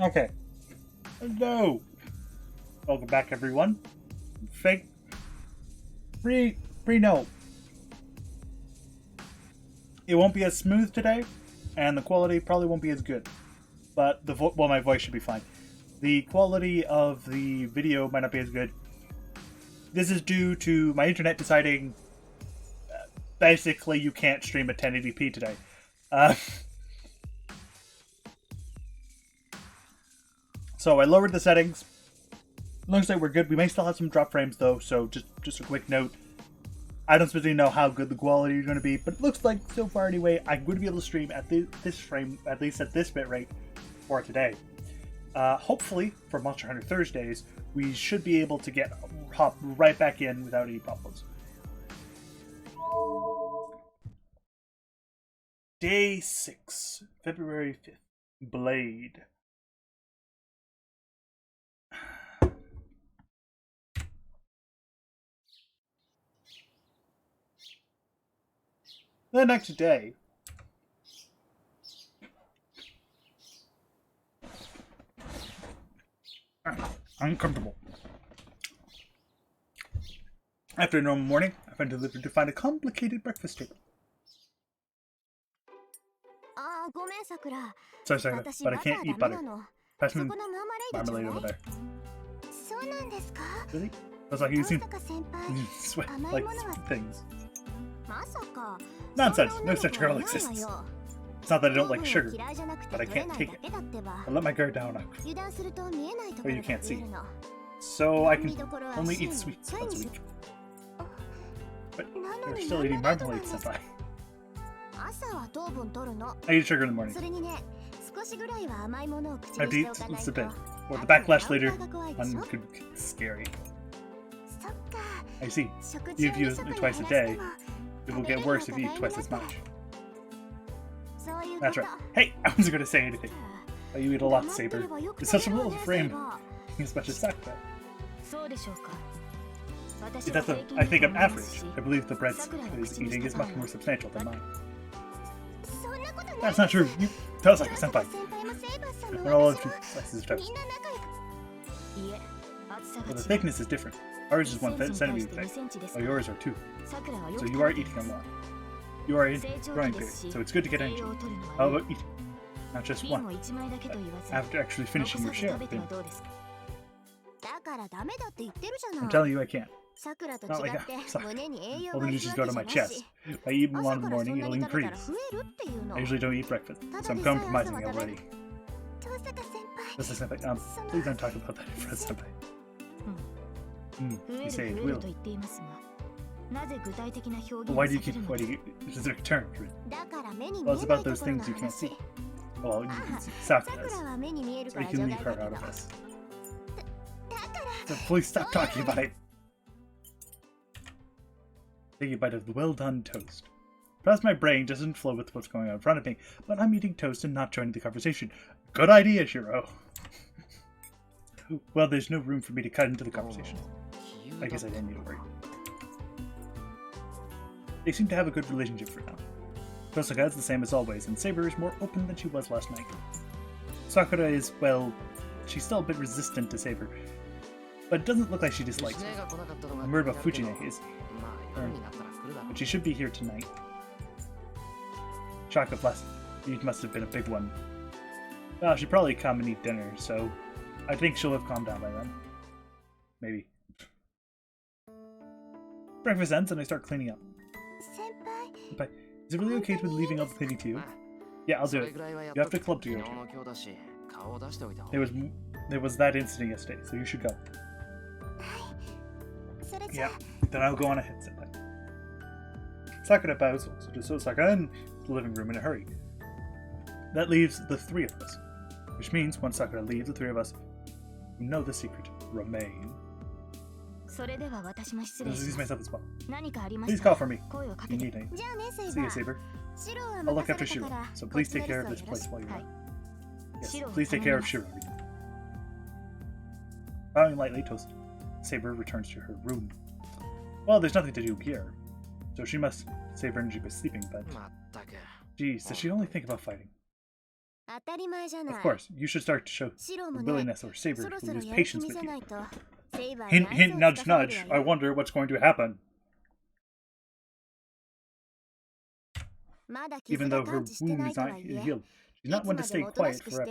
Okay. Hello. Welcome back, everyone. Fake. No. It won't be as smooth today, and the quality probably won't be as good. But my voice should be fine. The quality of the video might not be as good. This is due to my internet deciding basically you can't stream at 1080p today. So I lowered the settings. Looks like we're good. We may still have some drop frames though, so just a quick note. I don't specifically know how good the quality is going to be, but it looks like so far anyway, I'm going to be able to stream at this frame, at least at this bitrate for today. Hopefully, for Monster Hunter Thursdays, we should be able to hop right back in without any problems. Day 6, February 5th. Blade. The next day, uncomfortable. After a normal morning, I find delivered to find a complicated breakfast table. Sorry, Sakura, but I can't eat butter. Pass me marmalade over there. Really? I was like, you seem sweat like things. Nonsense! No such girl exists. It's not that I don't like sugar, but I can't take it. I let my guard down. Well, you can't see. So I can only eat sweets once a week. But you're still eating marmalade, senpai. I eat sugar in the morning. I have to eat just a bit. Or the backlash later on could be scary. I see. If you eat twice a day, it will get worse if you eat twice as much. That's right. Hey, I wasn't going to say anything. But you eat a lot, Saber. It's such a little frame. As much as Sakura. I think I'm average. I believe the bread is eating is much more substantial than mine. That's not true. You tell us like a senpai. We're all two slices of toast. Well, the thickness is different. Ours is 1 centimeter thick, while yours are 2. So you are eating a lot. You are in growing period, so it's good to get energy. How about eating? Not just one, but after actually finishing your share. I'm telling you I can't. Not like that. Well, then you just go to my chest. If I eat one in the morning, it'll increase. I usually don't eat breakfast, so I'm compromising already. Senpai, please don't talk about that in front of Senpai. You say it will. Why do you keep is there a term? Well, it's about those things you can't see. Well, you can see Sakura, so you can leave her out of this. So please stop talking about it. Taking a bite of the well-done toast. Perhaps my brain doesn't flow with what's going on in front of me, but I'm eating toast and not joining the conversation. Good idea, Shiro. Well, there's no room for me to cut into the conversation. I guess I didn't need to worry. They seem to have a good relationship for now. Kosaka is the same as always, and Saber is more open than she was last night. Sakura is, well, she's still a bit resistant to Saber, but it doesn't look like she dislikes her. I'm worried about Fujine is, but she should be here tonight. Shock of last week must have been a big one. Well, she'd probably come and eat dinner, so I think she'll have calmed down by then. Maybe. Breakfast ends and I start cleaning up. Senpai, is it really okay with leaving all the cleaning to you? Yeah, I'll do it. You have to club to go to. There was that incident yesterday, so you should go. Yeah, then I'll go on ahead, Senpai. Sakura bows, so does Osaka in the living room in a hurry. That leaves the 3 of us. Which means, once Sakura leaves, the 3 of us who know the secret remain. Introduce myself as well. Please call for me if you need anything. See you, Saber. I'll look after Shiro, so please take care of this place while you're out. Yes, please take care of Shiro. Bowing lightly, Saber returns to her room. Well, there's nothing to do here, so she must save her energy by sleeping, but... Geez, does she only think about fighting? Of course, you should start to show the willingness or Saber will lose patience with you. Hint, hint, nudge, nudge. I wonder what's going to happen. Even though her wound is not healed, she's not one to stay quiet forever.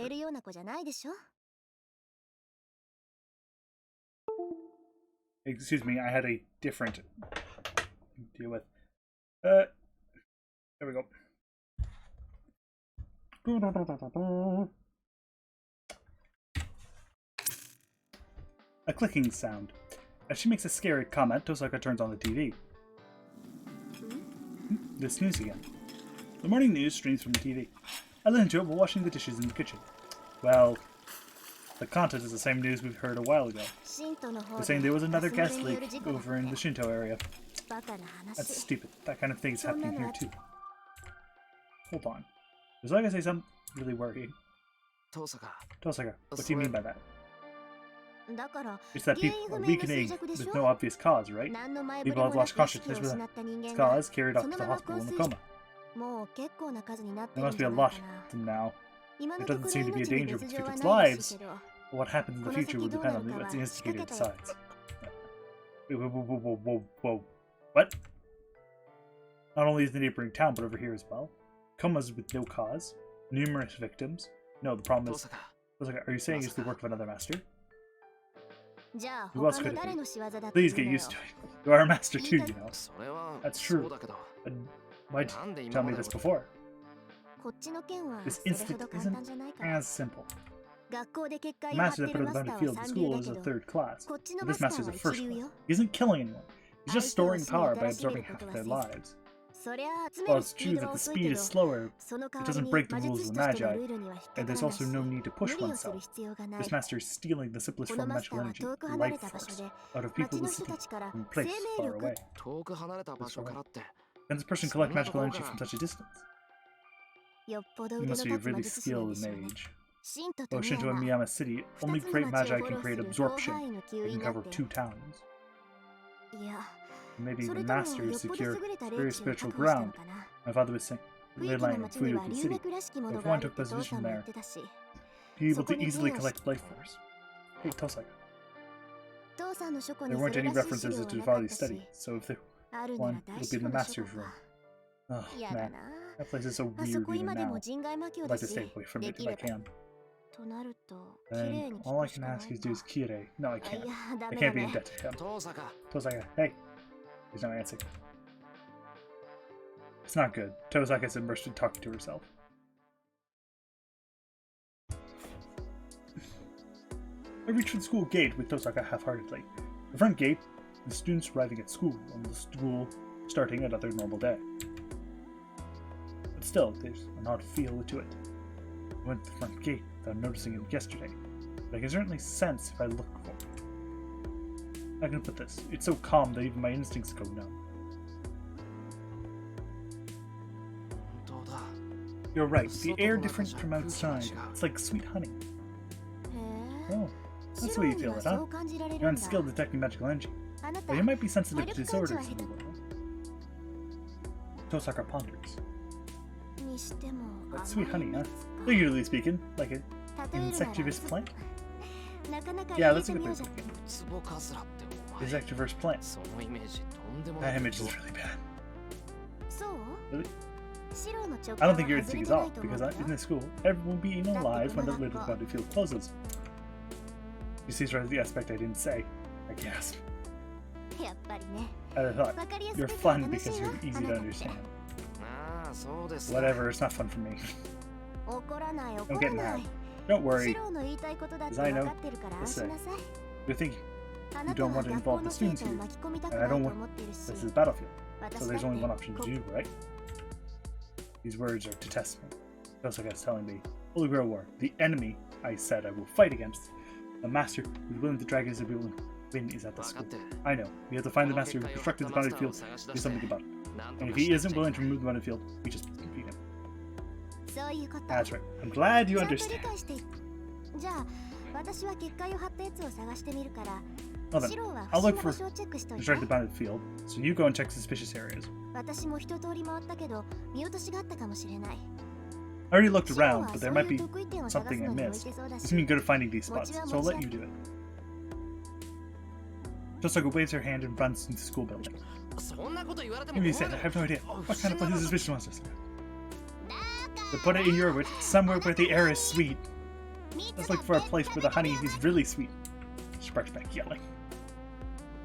Excuse me, I had a different to deal with. There we go. A clicking sound. As she makes a scary comment, Tosaka turns on the TV. This news again. The morning news streams from the TV. I listen to it while washing the dishes in the kitchen. Well, the content is the same news we've heard a while ago. They're saying there was another gas leak over in the Shinto area. That's stupid. That kind of thing is happening here too. Hold on. Was I gonna say something really worrying? Tosaka, what do you mean by that? It's that people are weakening with no obvious cause, right? People have lost consciousness with its cause carried off to the hospital in a coma. There must be a lot of them now. There doesn't seem to be a danger of its victims' lives. But what happens in the future will depend on what the instigator decides. Whoa. What? Not only is the neighboring town, but over here as well. Comas with no cause. Numerous victims. No, the problem is... Are you saying it's the work of another master? Who else could it be? Please get used to it. You are a master too, you know. That's true. But why didn't you tell me this before? This instinct isn't as simple. The master that put out the boundary field in school is a third class, but this master is a first class. He isn't killing anyone. He's just storing power by absorbing half of their lives. While it's true that the speed is slower, it doesn't break the rules of the Magi, and there's also no need to push oneself. This master is stealing the simplest form of magical energy, life force, out of people in the city from a place far away. Can this person collect magical energy from such a distance? You must be a really skilled mage. Though Shinto and Miyama City, only great Magi can create absorption that can cover 2 towns. Maybe the master is secure very spiritual ground. My father was saying, relying on Fuyuki City. If one took position there, be able to easily collect life force. Hey, Tosaka. There weren't any references to Vali's study, so if there one, it'll be in the master's room. Oh, man. That place is so weird even now. I'd like to stay away from it if I can. Then, all I can ask you to do is Kirei. No, I can't. I can't be in debt to him. Tosaka, hey. He's not answering. It's not good. Tosaka's immersed in talking to herself. I reached the school gate with Tosaka half-heartedly. The front gate, the students arriving at school, and the school starting another normal day. But still, there's an odd feel to it. I went to the front gate without noticing it yesterday, but I can certainly sense if I look for it. I can put this. It's so calm that even my instincts go numb. You're right. The air different from outside. It's like sweet honey. Oh, that's the way you feel it, huh? You're unskilled detecting magical energy. But you might be sensitive to disorders in the world. Tosaka ponders. That's sweet honey, huh? Figuratively speaking, like an insectivorous plant? Yeah, that's a good place to begin. Insectivorous plant. That image is really bad. Really? I don't think your instinct is off, because in this school, everyone will be eaten alive when the lid of the battlefield closes. You see right the aspect I didn't say. I gasped. I thought, you're fun because you're easy to understand. Whatever, it's not fun for me. Don't get mad. Don't worry, as I know, you're thinking, you don't want to involve the students here, and I don't want this is a battlefield, so there's only one option to do, right? These words are to test me. Tosaka is telling me, Holy Grail War, the enemy I said I will fight against. The master who's willing to drag his ability win is at the school. I know, we have to find the master who constructed the battlefield and do something about it. And if he isn't willing to remove the battlefield, we just defeat him. That's right. I'm glad you understand. Well then, I'll look for construct the battlefield, so you go and check suspicious areas. I already looked around, but there might be something I missed. You seem good at finding these spots, so I'll let you do it. Tosako waves her hand and runs into the school building. Give me a second, I have no idea. What kind of place is this Vision Monster? To put it in your words, somewhere where the air is sweet. Let's look for a place where the honey is really sweet. She barks back, yelling.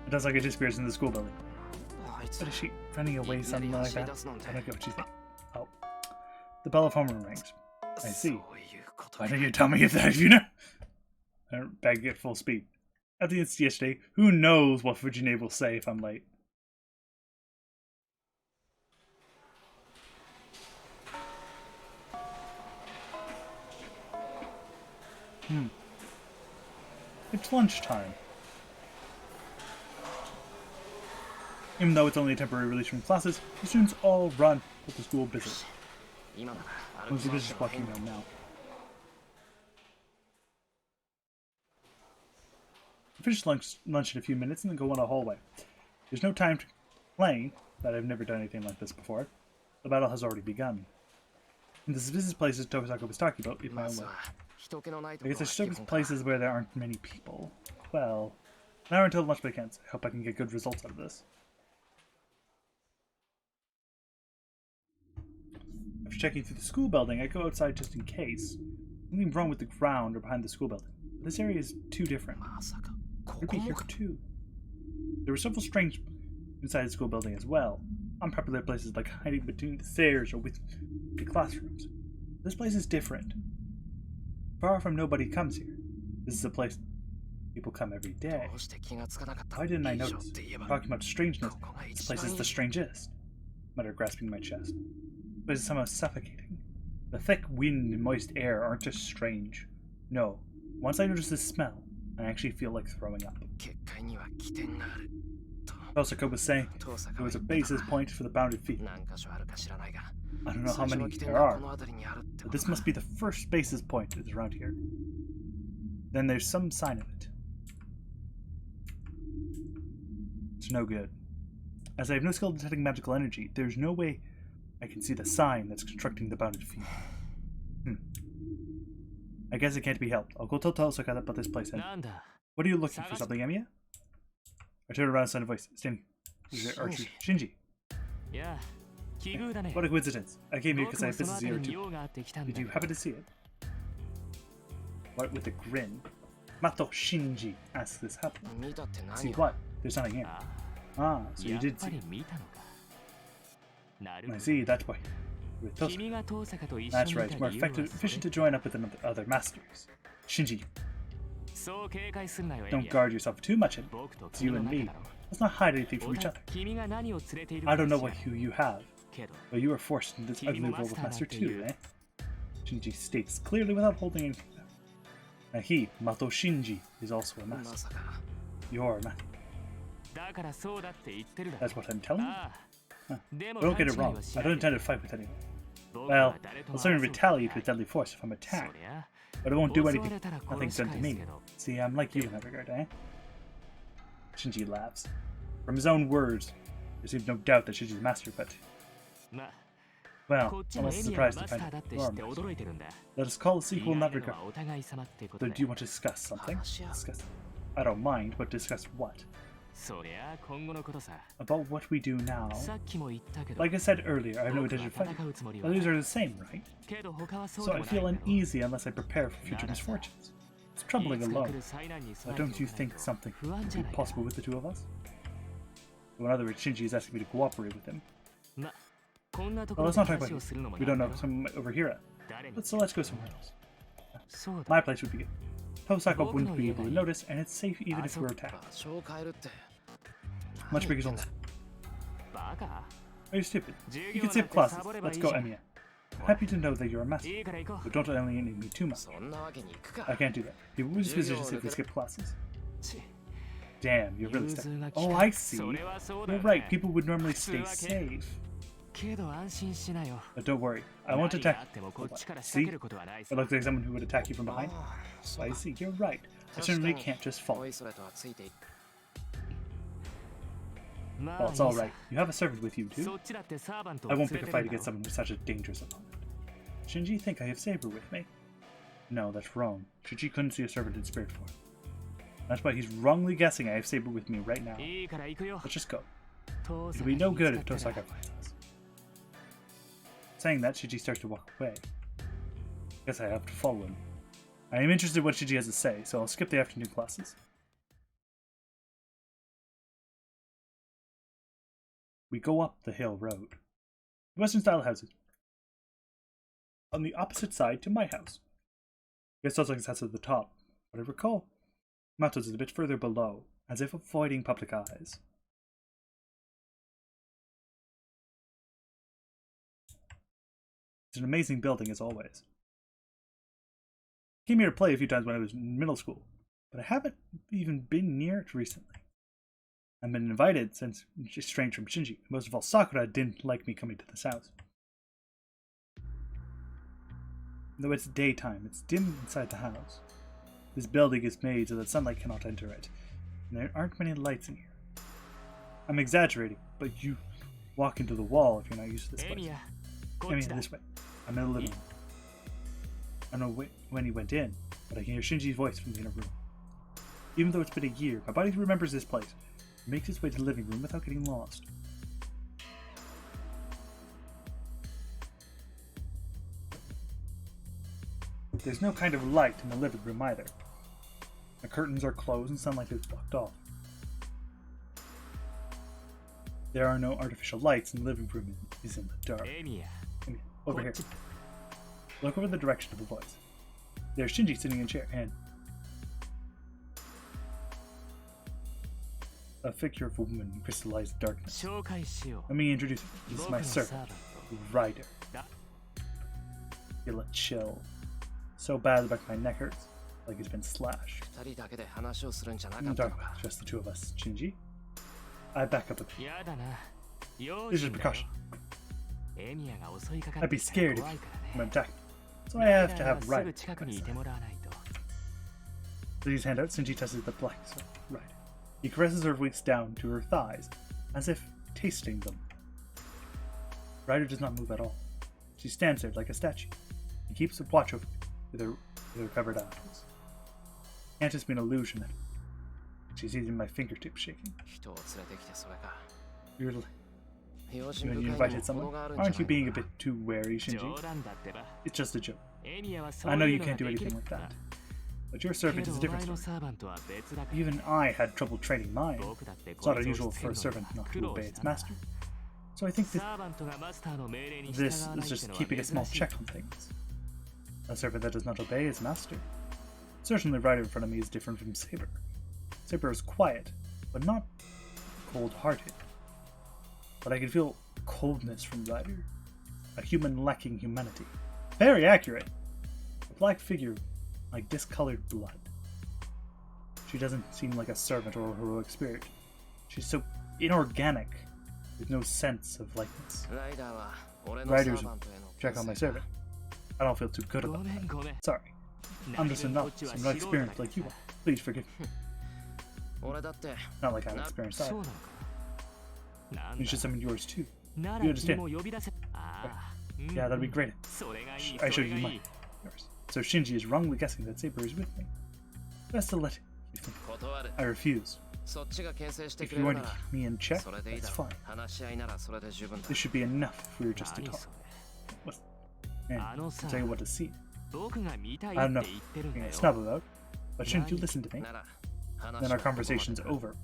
It does like it disappears in the school building. What is she running away, something like that? I don't get what you think. Oh. The bell of homeroom rings. I see. Why don't you tell me if you know? Back at full speed. After the incident yesterday, who knows what Virginia will say if I'm late. It's lunchtime. Even though it's only a temporary release from classes, the students all run with the school busy. Most of us just walking around now. I finish lunch in a few minutes and then go on a hallway. There's no time to complain that I've never done anything like this before. The battle has already begun. And this business places Tosako was talking about in my own way. I guess there's certain places where there aren't many people. Well, an hour until lunch break ends. I hope I can get good results out of this. After checking through the school building, I go outside just in case. Something wrong with the ground or behind the school building. This area is too different. Could be here too. There were several strange inside the school building as well. Unpopular places like hiding between the stairs or with the classrooms. This place is different. Far from nobody comes here. This is a place people come every day. Why didn't I notice? Talking about strangeness, this place is the strangest. I muttered, grasping my chest. But it's somehow suffocating. The thick wind and moist air aren't just strange. No. Once I notice this smell, I actually feel like throwing up. Tosako was saying there was a basis point for the bounded feet. I don't know how many there are, but this must be the first basis point that's around here. Then there's some sign of it. It's no good. As I have no skill detecting magical energy, there's no way I can see the sign that's constructing the bounded feet. I guess it can't be helped. I'll go tell Tosaka about this place then. What are you looking for, something, Emiya? I turned around and sounded a voice. Standing. Archer Shinji. Yeah. What a coincidence. I came here because I have business here too. Did you happen to see it? What, with a grin? Mato Shinji asks this happened. See what? There's nothing here. Ah, so you did see. I see, that's why. With Tosaka. That's right, more efficient to join up with the other masters. Shinji. Don't guard yourself too much, it's you and me. Let's not hide anything from each other. I don't know who you have, but you are forced into this ugly role of master too, eh? Shinji states clearly without holding anything back. Now he, Mato Shinji, is also a master. You're a master. That's what I'm telling you? Huh. Don't get it wrong, I don't intend to fight with anyone. Well, I'll certainly retaliate with deadly force if I'm attacked, but it won't do anything. Nothing's done to me. See, I'm like you in that regard, eh? Shinji laughs. From his own words, there seems no doubt that Shinji's master, but... Well, I'm also surprised to find out you are master. Let us call a sequel in that regard. So do you want to discuss something? Discuss. I don't mind, but discuss what? About what we do now. Like I said earlier, I have no intention of fighting. Others are the same, right? So I feel uneasy unless I prepare for future misfortunes. It's troubling alone. But don't you think something would be possible with the two of us? So in other words, Shinji is asking me to cooperate with him. Well, let's not talk about it. We don't know if someone might overhear it. But so let's go somewhere else. My place would be good. Tosako wouldn't be able to notice, and it's safe even if we're attacked. Much bigger than that. Are you stupid? You can skip classes. Let's go, Emiya. Happy to know that you're a master, but don't alienate me too much. I can't do that. People will just visit if we skip classes. Damn, you're really stuck. Oh, I see. You're right, people would normally stay safe. But don't worry, I won't attack. See? I look like someone who would attack you from behind. I see, you're right. I certainly can't just fall. Well, it's alright. You have a servant with you, too? I won't pick a fight against someone who's such a dangerous opponent. Shinji think I have Saber with me? No, that's wrong. Shinji couldn't see a servant in spirit form. That's why he's wrongly guessing I have Saber with me right now. Let's just go. It'll be no good if Tosaka finds us. Saying that, Shinji starts to walk away. Guess I have to follow him. I am interested in what Shinji has to say, so I'll skip the afternoon classes. We go up the hill road. Western style houses. On the opposite side to my house. Guess Tosaki's house at the top, but I recall Mato's is a bit further below, as if avoiding public eyes. It's an amazing building as always. Came here to play a few times when I was in middle school, but I haven't even been near it recently. I've been invited since it's strange from Shinji. Most of all, Sakura didn't like me coming to this house. Though it's daytime, it's dim inside the house. This building is made so that sunlight cannot enter it, and there aren't many lights in here. I'm exaggerating, but you walk into the wall if you're not used to this place. Emiya, this way. I'm in the living room. I don't know when he went in, but I can hear Shinji's voice from the inner room. Even though it's been a year, my body remembers this place. It makes its way to the living room without getting lost. There's no kind of light in the living room either. The curtains are closed and sunlight is blocked off. There are no artificial lights and the living room is in the dark. Emiya, over here. Look over the direction of the voice. There's Shinji sitting in a chair and a figure of a woman in crystallized darkness. Let me introduce you. This is my servant, Ryder. Feel a chill. So bad the back of my neck hurts, like it's been slashed. I'm talking about just the two of us, Shinji. I back up a bit. This is precaution. I'd be scared if you went attack me, so I have to have Ryder. Please hand out. Shinji touches the black Ryder. He caresses her waist down to her thighs, as if tasting them. Ryder does not move at all. She stands there like a statue. He keeps a watch over me with her covered eyes. Can't just be an illusion that she's even my fingertips shaking. You're when you invited someone, aren't you being a bit too wary, Shinji? It's just a joke. I know you can't do anything like that. But your servant is a different story. Even I had trouble training mine. It's not unusual for a servant not to obey its master. So I think that this is just keeping a small check on things. A servant that does not obey his master. Certainly Ryder in front of me is different from Saber. Saber is quiet, but not cold-hearted. But I can feel coldness from Ryder. A human lacking humanity. Very accurate! A black figure like discolored blood. She doesn't seem like a servant or a heroic spirit. She's so inorganic, with no sense of likeness. Ryder's check on my servant. I don't feel too good about that. Sorry. I'm just a novice. I'm not experienced like you are. Please forgive me. Not like I'm experienced either. You should summon yours too. You understand? Yeah, that'd be great. I showed you mine. Yours. So Shinji is wrongly guessing that Saber is with me. Best to let him. I refuse. If you want to keep me in check, that's fine. This should be enough if we were just to talk. And I'll tell you what to see. I don't know what you're snub about, but shouldn't you listen to me? Then our conversation's over.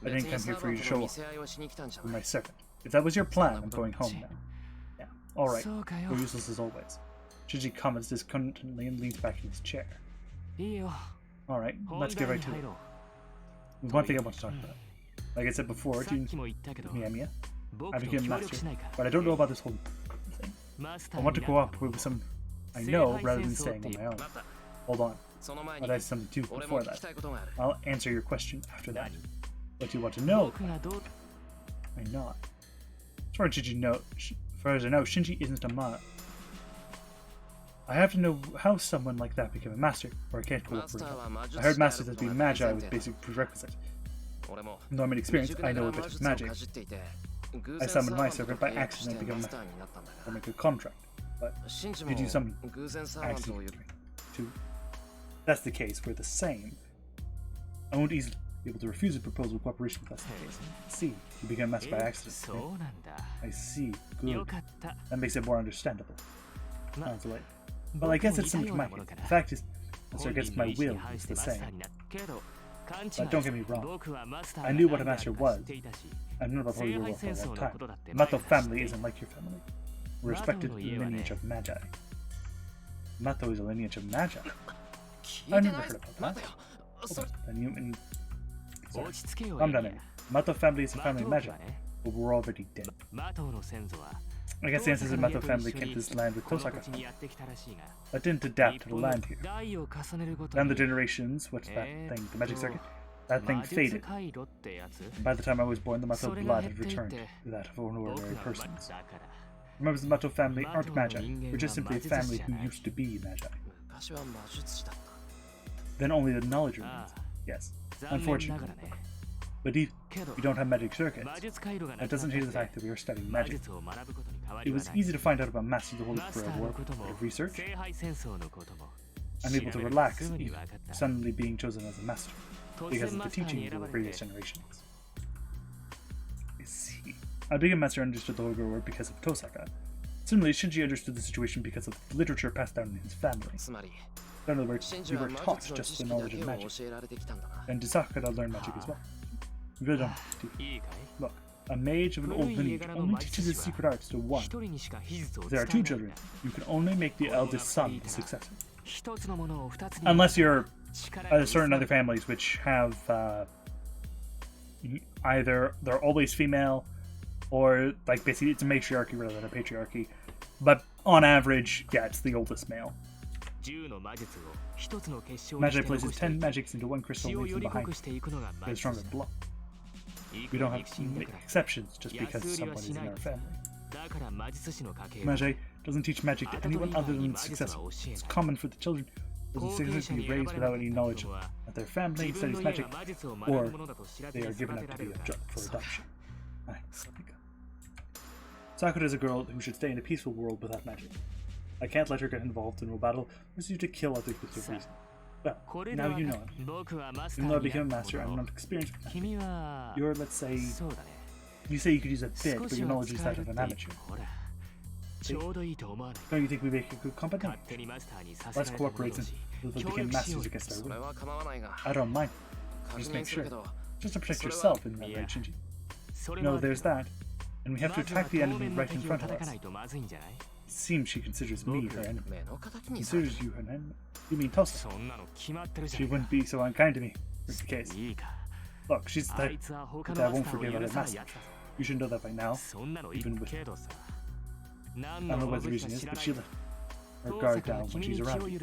I didn't come here for you to show off. I'm my servant. If that was your plan, I'm going home now. Yeah, alright. We're useless as always. Shinji comments discontently and leans back in his chair. Alright, let's get right to it. There's one thing I want to talk about. Like I said before, do you Emiya? I became master, but I don't know about this whole thing. I want to go up with some I know rather than staying on my own. Hold on. But I have something to do before that. I'll answer your question after that. What do you want to know? I'm not. As far as I know, Shinji isn't a man. I have to know how someone like that became a master, or I can't cooperate. I heard masters as being magi with basic prerequisites. Though I'm inexperienced, I know a bit of magic. I summoned my servant by accident and became a master. I make a contract. but you do some accident too. That's the case, we're the same. I won't easily be able to refuse a proposal of cooperation with us. I see, you became a master by accident. I see, good. That makes it more understandable. Sounds like. Well, I guess it's something my The fact is, Master against my will is the same. But don't get me wrong, I knew what a master was. I've known about the Holy War for a long time. The Mato family isn't like your family. We're a respected lineage of magi. Mato is a lineage of magi. I never heard about that. I'm done anyway. Mato family is a family of magi, but we're already dead. I guess the ancestors of the Mato family came to this land with Tosaka. That didn't adapt to the land here. Then the generations, what's that thing, the magic circuit? That thing faded. By the time I was born, the Mato blood had returned to that of ordinary persons. Members of the Mato family aren't magi, we're just simply a family who used to be magi. Then only the knowledge remains. Yes, unfortunately. But if we don't have magic circuits, that doesn't change the fact that we are studying magic. It was easy to find out about Masters of the Holy Grail War of research. I'm able to relax suddenly being chosen as a master, because of the teachings of the previous generations. I see. I became master understood the Holy Grail War because of Tosaka. Similarly, Shinji understood the situation because of the literature passed down in his family. In other words, we were taught just the knowledge of magic. And Sakura learned magic as well. You really don't have to. Look, a mage of an old lineage only teaches his secret arts to one. If there are two children, you can only make the eldest son the successor. Unless you're certain other families which have either they're always female, or like basically it's a matriarchy rather than a patriarchy. But on average, yeah, it's the oldest male. Magi places 10 magics into one crystal and leaves them behind. They're stronger than block. We don't have exceptions just because someone is in our family. Magi doesn't teach magic to anyone other than the successor. It's common for the children of the successors to be raised without any knowledge that their family studies magic, or they are given up to be for adoption. Sakura is a girl who should stay in a peaceful world without magic. I can't let her get involved in a battle or you to kill others with your reason. Well, now you know it. Even though I became a master, I'm not experienced with magic. You're, let's say, you say you could use a bit, but your knowledge is that of an amateur. See? Don't you think we make a good company? Let's cooperate since we became masters against our will. I don't mind. Just make sure. Just to protect yourself in that way, Shinji. No, there's that. And we have to attack the enemy right in front of us. It seems she considers me her enemy. Considers you her enemy? You mean Tosa? She wouldn't be so unkind to me, if it's the case. Look, she's the type that I won't forgive other masters. You should know that by now, even with... I don't know what the reason is, but she let her guard down when she's around you.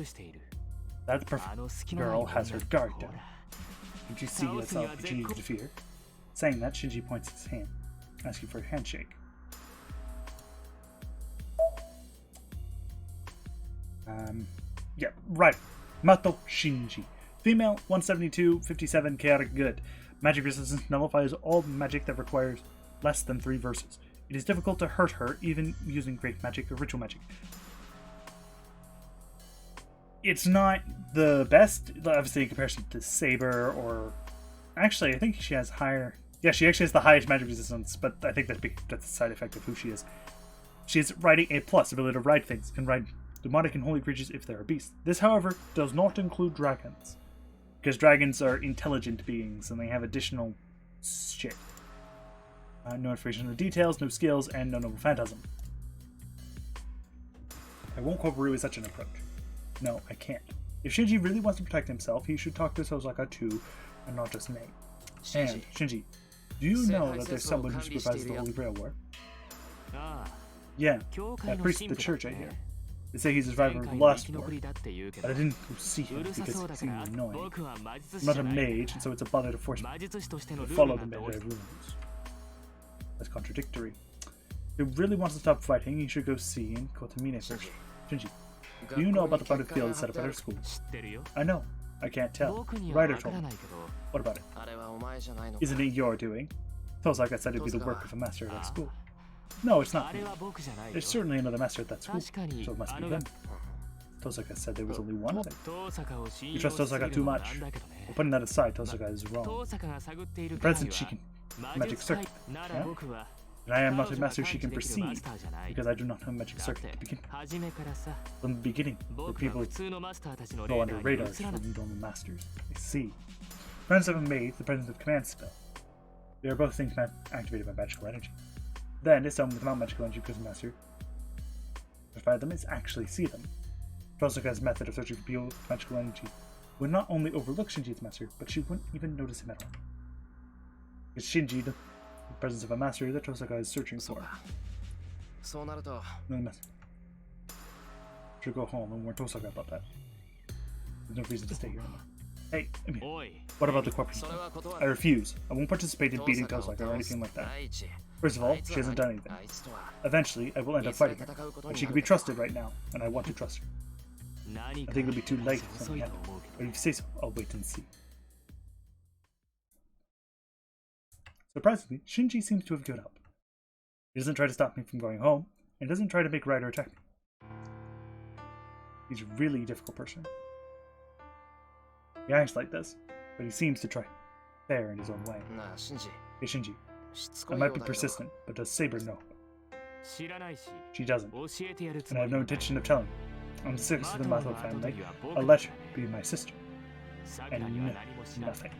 That perfect girl has her guard down. Did you see yourself continue to defeat her? Saying that, Shinji points his hand, asking for a handshake. Yeah, right. Mato Shinji. Female, 172, 57, chaotic good. Magic resistance nullifies all magic that requires less than 3 verses. It is difficult to hurt her, even using great magic or ritual magic. It's not the best, obviously, in comparison to Saber, or... Actually, I think she has higher... Yeah, she actually has the highest magic resistance, but I think that's a side effect of who she is. She is riding A+, ability to ride things, can ride demonic and holy creatures if there are beasts. This, however, does not include dragons, because dragons are intelligent beings, and they have additional shit. No information on the details, no skills, and no noble phantasm. I won't cooperate with such an approach. No, I can't. If Shinji really wants to protect himself, he should talk to Tosaka too, and not just me. And, Shinji, do you know that there's someone who supervises the Holy Grail War? Yeah, that priest at the church I hear. They say he's a survivor of the last war, but I didn't go see him because he seemed annoying. I'm not a mage, and so it's a bother to force me to follow the military rules. That's contradictory. If he really wants to stop fighting, he should go see Kotomine first. Shinji, do you know about the battlefield set up at our school? I know. I can't tell. Ryder told me. What about it? Isn't it your doing? Tosaka said it'd be the work of a master at our school. No, it's not me. There's certainly another master at that school, so it must be them. Tosaka said there was only one of them. You trust Tosaka too much. But putting that aside, Tosaka is wrong. The present she can magic circuit, yeah? And I am not a master she can perceive, because I do not have a magic circuit to begin with. From the beginning, the people go under radars for normal masters. I see. Friends have made the presence of command spell. They are both things activated by magical energy. Then, it's done without magical energy because the master notified them is actually see them. Tosaka's method of searching for people with magical energy would not only overlook Shinji's master, but she wouldn't even notice him at all. It's Shinji, the presence of a master that Tosaka is searching for. No master. Should go home and warn Tosaka about that. There's no reason to stay here anymore. Hey, Emir, what about the cooperation? I refuse. I won't participate in beating Tosaka or anything like that. First of all, she hasn't done anything. Eventually, I will end up fighting her, but she can be trusted right now, and I want to trust her. I think it'll be too late if something happens, but if you say so, I'll wait and see. Surprisingly, Shinji seems to have given up. He doesn't try to stop me from going home, and doesn't try to make Ryder attack me. He's a really difficult person. He acts like this, but he seems to try fair in his own way. Hey Shinji, I might be persistent, but does Saber know? She doesn't, and I have no intention of telling. I'm the sixth of the Mato family. I'll let her be my sister. And nothing.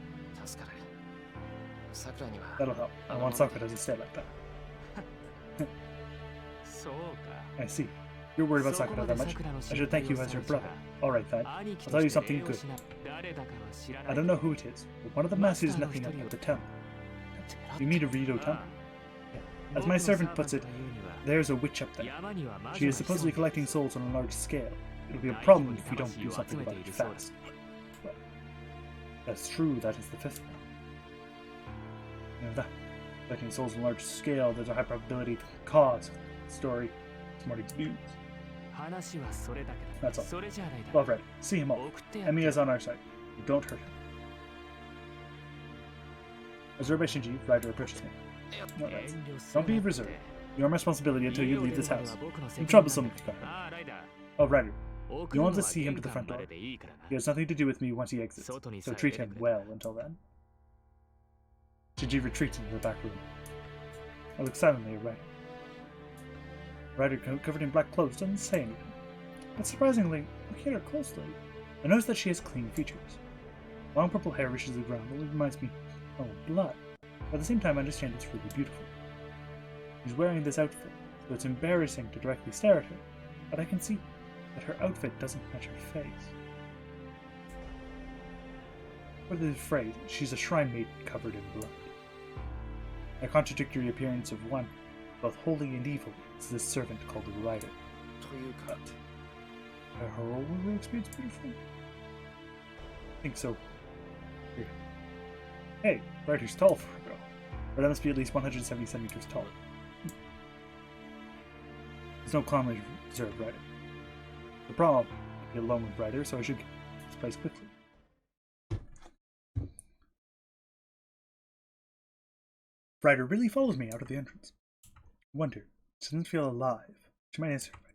That'll help. I want Sakura to stay like that. I see. You're worried about Sakura that much? I should thank you as your brother. Alright then, I'll tell you something good. I don't know who it is, but one of the masters is nothing at the temple. You mean a Rito temple? Yeah. As my servant puts it, there's a witch up there. She is supposedly collecting souls on a large scale. It'll be a problem if we don't do something about it fast. Well, that's true, that is the fifth one. You know that. Collecting souls on a large scale, there's a high probability the cause, story, is more to use. That's all. Well read. See him off. Emiya's on our side. Don't hurt him. Observed by Shinji, Ryder approaches me. No, don't be reserved. You're my responsibility until you leave this house. I'm troublesome. Oh, Ryder. You want to see him to the front door. He has nothing to do with me once he exits, so treat him well until then. Shinji retreats into the back room. I look silently at Ryder. Ryder, covered in black clothes, doesn't say anything. But surprisingly, looking at her closely, I notice that she has clean features. Long purple hair reaches the ground and reminds me of blood. But at the same time, I understand it's really beautiful. She's wearing this outfit, so it's embarrassing to directly stare at her, but I can see that her outfit doesn't match her face. For the phrase, she's a shrine maiden covered in blood. A contradictory appearance of one, both holy and evil, is this servant called Ryder. But her overall experience beautiful? I think so. Here. Hey, Ryder's tall for a girl. But that must be at least 170 centimeters tall. There's no clan reserved Ryder. The problem, I'll be alone with Ryder, so I should get this place quickly. Ryder really follows me out of the entrance. I wonder, she doesn't feel alive. She might answer right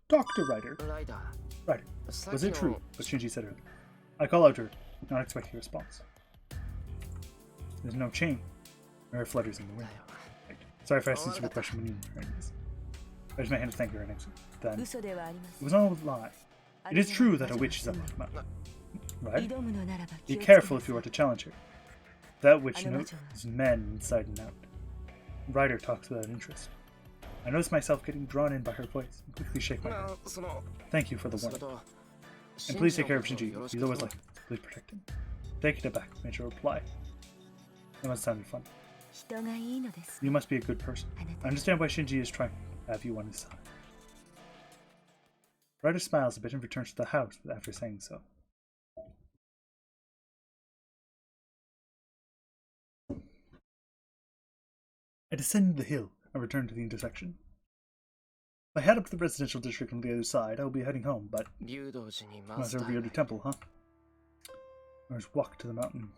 now. Talk to Ryder. Ryder, was it true what Shinji said earlier? I call out to her, not expecting a response. There's no chain. Mira flutters in the wind. Right. Sorry if I asked you a question when you were hearing this. I raise my hand to thank her and exit. Then, it was all a lie. It is true that a witch is up on the mountain. Right? Be careful if you are to challenge her. That witch knows men inside and out. Ryder talks without interest. I notice myself getting drawn in by her voice and quickly shake my head. Thank you for the warning. And please take care of Shinji. He's always like, please protect him. Taking it back, made her reply. That must sound fun. You must be a good person. I understand why Shinji is trying to have you on his side. Ryder smiles a bit and returns to the house after saying so. I descend the hill and return to the intersection. If I head up to the residential district on the other side, I will be heading home, but... Master of Ryodo Temple, huh? I just walk to the mountain,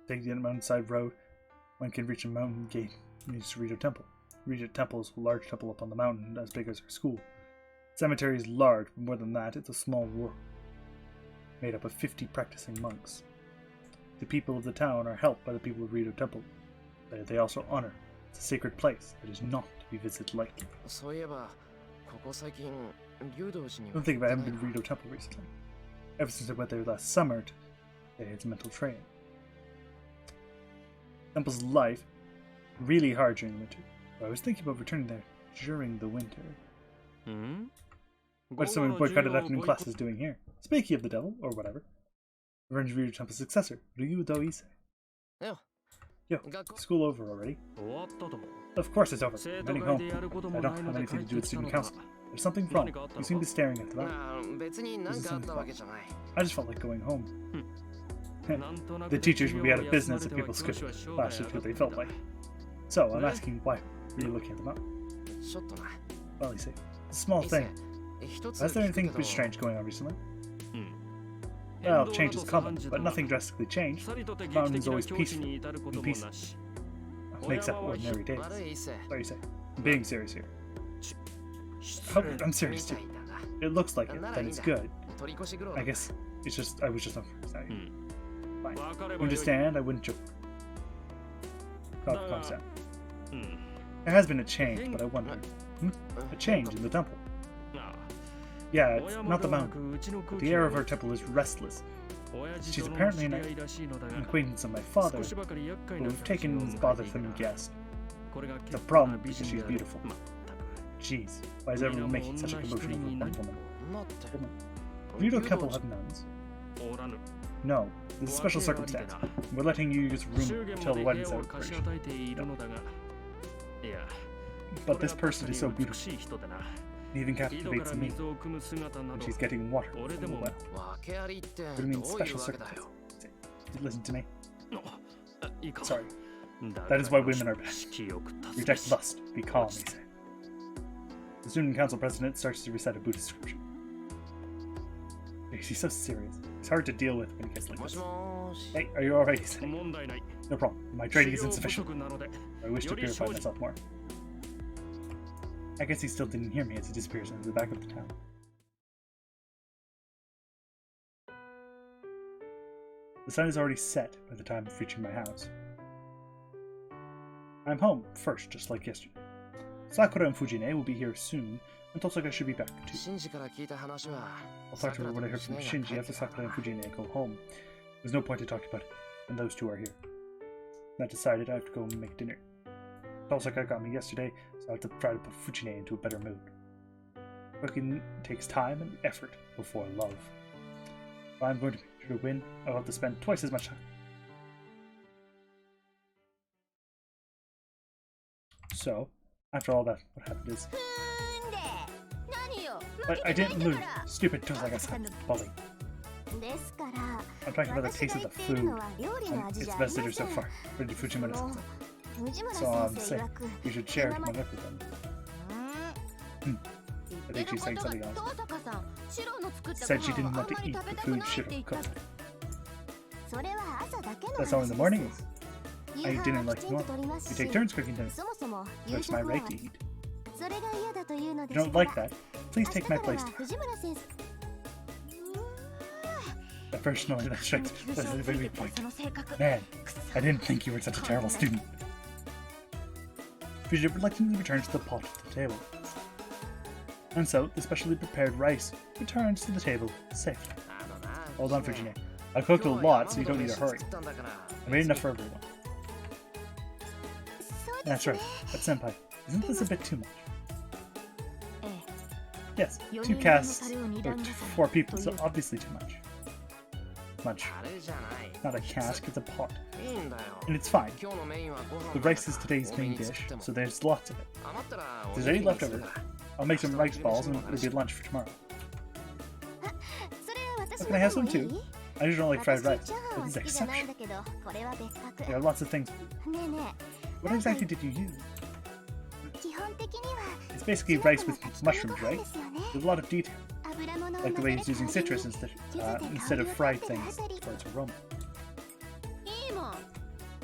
take the mountainside road, One can reach a mountain gate needs to Rito Temple. Rito Temple is a large temple up on the mountain, as big as our school. The cemetery is large, but more than that, it's a small world made up of 50 practicing monks. The people of the town are helped by the people of Rito Temple, but they also honor. It's a sacred place that is not to be visited lightly. Don't think about I haven't been to Rito Temple recently. Ever since I went there last summer to its mental training. Temple's life really hard during the winter. But I was thinking about returning there during the winter. What is someone boycotted afternoon classes doing here? Speaking of the devil, or whatever. Revenge Rito Temple's successor, Ryudo Ise. Yo, school over already? Of course it's over. I'm heading home. I don't have anything to do with student council. There's something wrong. You seem to be staring at the back. I just felt like going home. The teachers would be out of business if people skipped class just what they felt like. So, I'm asking why were you looking at them up? Well, Ise, it's a small thing. Has there anything pretty strange going on recently? Well, change is common, but nothing drastically changed. The mountain is always peaceful and peaceful. Makes up ordinary days. What do you say? I'm being serious here. I'm serious too. It looks like it, then it's good. I guess it's just I was just not excited. Fine. You understand? I wouldn't joke. Calm down. There has been a change, but I wonder. A change in the temple. Yeah, it's not the mountain, but the air of our temple is restless. She's apparently an acquaintance of my father, but we've taken bothersome guest. It's a problem because she's beautiful. Jeez, why is everyone making such a commotion over one woman? Rito Temple have nuns? No, this is a special circumstance. We're letting you use room until the wedding celebration. No. But this person is so beautiful. It even captivates me. And she's getting water from the well. What do you mean special circumstances? Listen to me. Sorry. That is why women are bad. Reject lust. Be calm, he said. The student council president starts to recite a Buddhist scripture. He's so serious. It's hard to deal with when he gets like this. Hey, are you alright? He said. No problem. My training is insufficient. I wish to purify myself more. I guess he still didn't hear me as he disappears into the back of the town. The sun is already set by the time of reaching my house. I'm home first, just like yesterday. Sakura and Fujine will be here soon, and Tosaka should be back too. I'll talk to her when I hear from Shinji after Sakura and Fujine go home. There's no point in talking about it, and those two are here. That decided, I have to go make dinner. Tosaka got me yesterday, so I have to try to put Fujine into a better mood. Cooking takes time and effort before love. If I'm going to make sure to win, I'll have to spend twice as much time. So, after all that, what happened is... But I didn't lose. Stupid Tosaka-san. Bully. I'm talking about the taste of the food, and its best dinner so far. Ready Fujimura-san. So I'm saying we should share it among everyone. I think she's saying something else. Said she didn't want to eat the food Shiro cooked. That's all in the mornings. I eat dinner like normal. We take turns cooking dinner. That's my right to eat. If you don't like that, please take my place. At first, no, that strikes me as a very weak point. Man, I didn't think you were such a terrible student. Fujita reluctantly returns to the pot at the table. And so, the specially prepared rice returns to the table safely. Hold on, Fujine. I cooked a lot, so you don't need to hurry. I made enough for everyone. That's right, but Senpai, isn't this a bit too much? Yes, 2 casts, or 4 people, so obviously too much. Not a cask, it's a pot. And it's fine. The rice is today's main dish, so there's lots of it. If there's any left over, I'll make some rice balls and it'll be lunch for tomorrow. But can I have some too? I usually don't like fried rice, but this is exceptional. There are lots of things. What exactly did you use? It's basically rice with mushrooms, right? There's a lot of detail. Like the way he's using citrus instead of fried things for its aroma.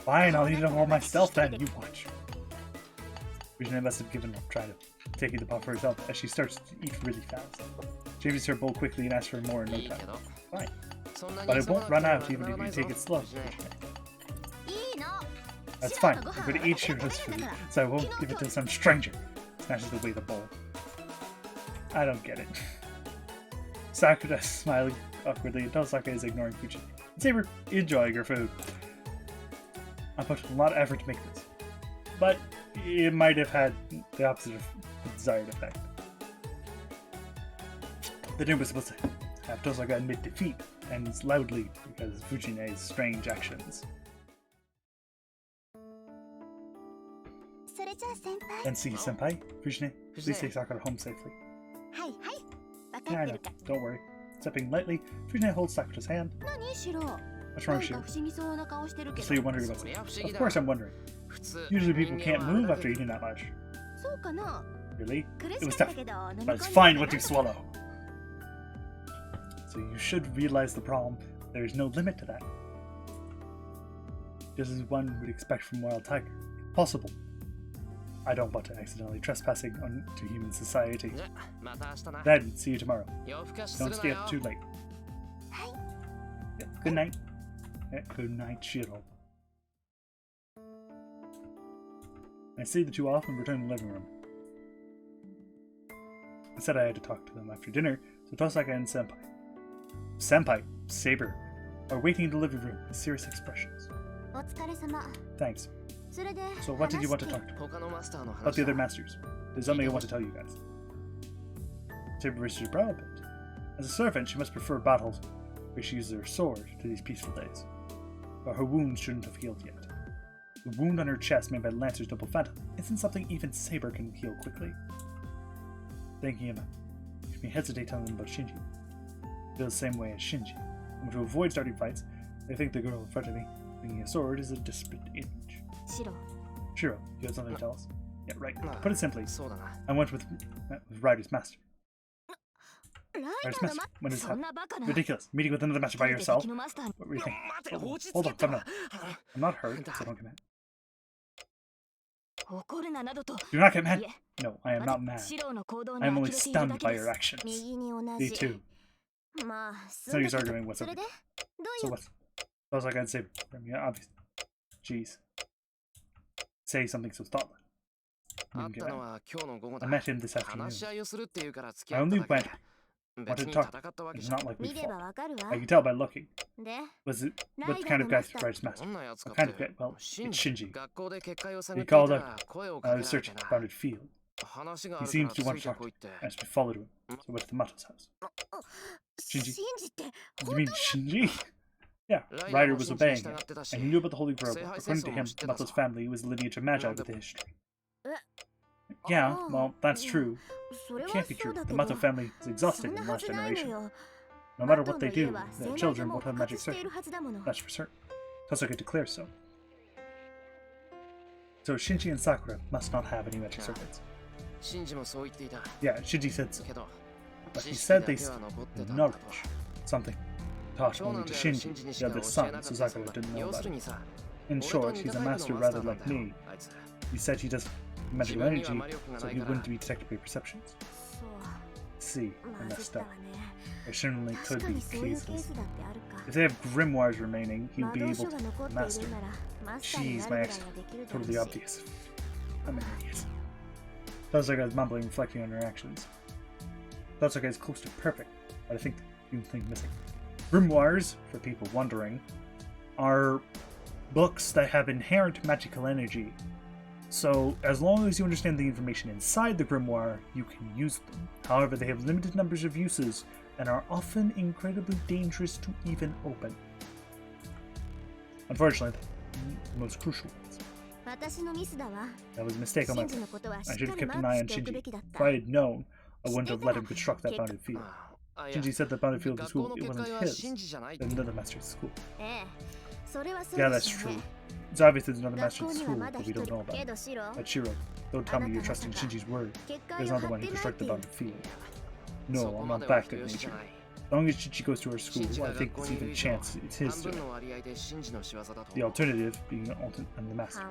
Fine, I'll eat it all myself then. You watch. Fujine must have given up trying to take the pot for herself as she starts to eat really fast. She empties her bowl quickly and asks for more in no time. Fine. But it won't run out even if you take it slow. That's fine. I'm going to eat Shiro's food, so I won't give it to some stranger. Snatches away the bowl. I don't get it. Sakura is smiling awkwardly and Tosaka is ignoring Fujine. Saber, enjoying your food. I put a lot of effort to make this, but it might have had the opposite of the desired effect. The dinner was supposed to have Tosaka admit defeat, and loudly because of Fujine's strange actions. Then see Senpai, Fujine, please take Sakura home safely. Yeah, I know, don't worry. Stepping lightly, Fujine holds Sakura's hand. What's wrong, Shiro? So you're wondering about something? Of course I'm wondering. Usually people can't move after eating that much. Really? It was tough, but it's fine what you swallow. So you should realize the problem. There is no limit to that. Just as one would expect from wild tiger. Possible. I don't want to accidentally trespassing onto human society. Then, see you tomorrow. Don't stay up too late. Yeah, good night. Yeah, good night, Shiro. I see the two off and return to the living room. I said I had to talk to them after dinner, so Tosaka and Senpai, Saber, are waiting in the living room with serious expressions. Thanks. So what did you want to talk to? About the other masters. There's something I want to tell you guys. Saber raised her brow a bit. As a servant, she must prefer battles where she uses her sword to these peaceful days. But her wounds shouldn't have healed yet. The wound on her chest made by Lancer's double phantom isn't something even Saber can heal quickly. Thinking about it makes me hesitate telling them about Shinji. I feel the same way as Shinji. I want to avoid starting fights. I think the girl in front of me, swinging a sword, is a disparate image. Shiro, you have something to tell us? Yeah, right. To put it simply, I went with Ryder's master. Ryder's master? When is that? Ridiculous. Meeting with another master by yourself? What were you thinking? Oh, hold on, calm down. I'm not hurt, so don't get mad. Do not get mad. No, I am not mad. I am only stunned by your actions. Me too. So you're arguing what's up. So what? I was like, I'd say, obviously. Jeez. Say something so thoughtless. I met him this afternoon. I only went. Wanted to talk. It's not like we fought. I can tell by looking. Was it what kind of guy to Ryder's master? What kind of guy? Well, it's Shinji. He called out. I was searching the bounded field. He seems to want to talk to me, as we followed him. So we went to the Mato's house. Shinji? You mean Shinji? Yeah, Ryder was obeying him, and he knew about the Holy Grail. According to him, Mato's family was the lineage of Magi with a history. Yeah, well, that's true. It can't be true. The Mato family is exhausted in the last generation. No matter what they do, their children won't have magic circuit. That's for certain. Tosaka declares so. So Shinji and Sakura must not have any magic circuits. Yeah, Shinji said so. But he said they still had knowledge. Something taught only to Shinji, the other son, so Sakura didn't know about it. In short, he's a master rather like me. He said he does magical energy, so he wouldn't be detected by perceptions. See, I messed up. There certainly could be cases. If they have grimoires remaining, he'd be able to master. Jeez, my ex, totally obvious. I'm an idiot. Tosaka is mumbling, reflecting on her actions. Tosaka is close to perfect, but I think the thing missing. Grimoires, for people wondering, are books that have inherent magical energy. So, as long as you understand the information inside the grimoire, you can use them. However, they have limited numbers of uses and are often incredibly dangerous to even open. Unfortunately, the most crucial ones. That was a mistake on my part. I should have kept an eye on Shinji. If I had known, I wouldn't have let him construct that bounded field. Shinji said the bounded field of the school, it wasn't his, but another master's school. Yeah, that's true. It's obvious there's another master at school, but we don't know about it. But Shiro, don't tell me you're trusting Shinji's word. He's not the one who constructed the bounded field. No, I'm not that good natured. As long as Shinji goes to her school, I think there's even a chance it's his doing. The alternative being on the master.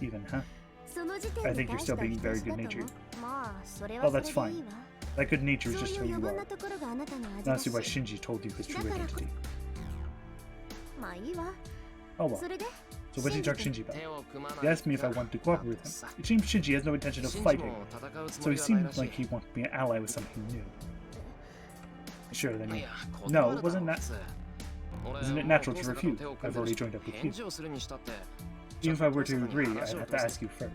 Even, huh? I think you're still being very good-natured. Well, that's fine. That good nature is just who you are. Now I see why Shinji told you his true identity. Oh well. So what did you talk to Shinji about? He asked me if I wanted to cooperate with him. It seems Shinji has no intention of fighting, so he seemed like he wanted to be an ally with something new. Sure, then you... No, wasn't it natural to refuse? I've already joined up with you. Even if I were to agree, I'd have to ask you first.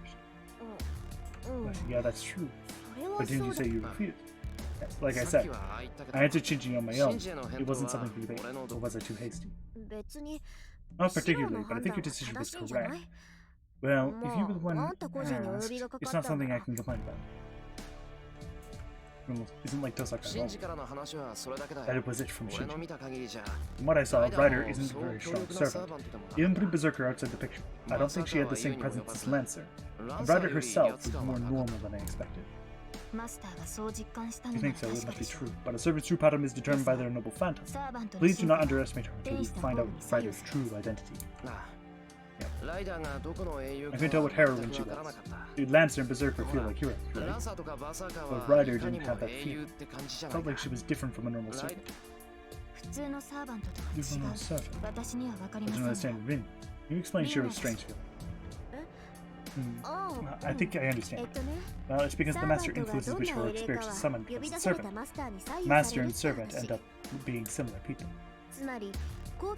Well, yeah, that's true. But didn't you say you refused? Yes, like I said, I answered Shinji on my own. It wasn't something to debate, or was I too hasty? Not particularly, but I think your decision was correct. Well, if you were the one asked, it's not something I can complain about. Isn't like Tosaka at all. That was it from Shinji. From what I saw, Ryder isn't a very strong servant. Even putting Berserker outside the picture, I don't think she had the same presence as Lancer. And Ryder herself was more normal than I expected. You think so, it must be true. But a servant's true pattern is determined by their noble phantom. Please do not underestimate her until we find out Ryder's true identity. Yep. I couldn't tell what heroine she was. Did Lancer and Berserker feel like heroes, right? But Ryder didn't have that feel. Felt like she was different from a normal servant. Different from a servant. I don't understand Rin. Can you explain Shiro's strange feeling? I think I understand. Well, it's because the master influences which heroic spirits is summoned as the servant. Master and servant end up being similar people. So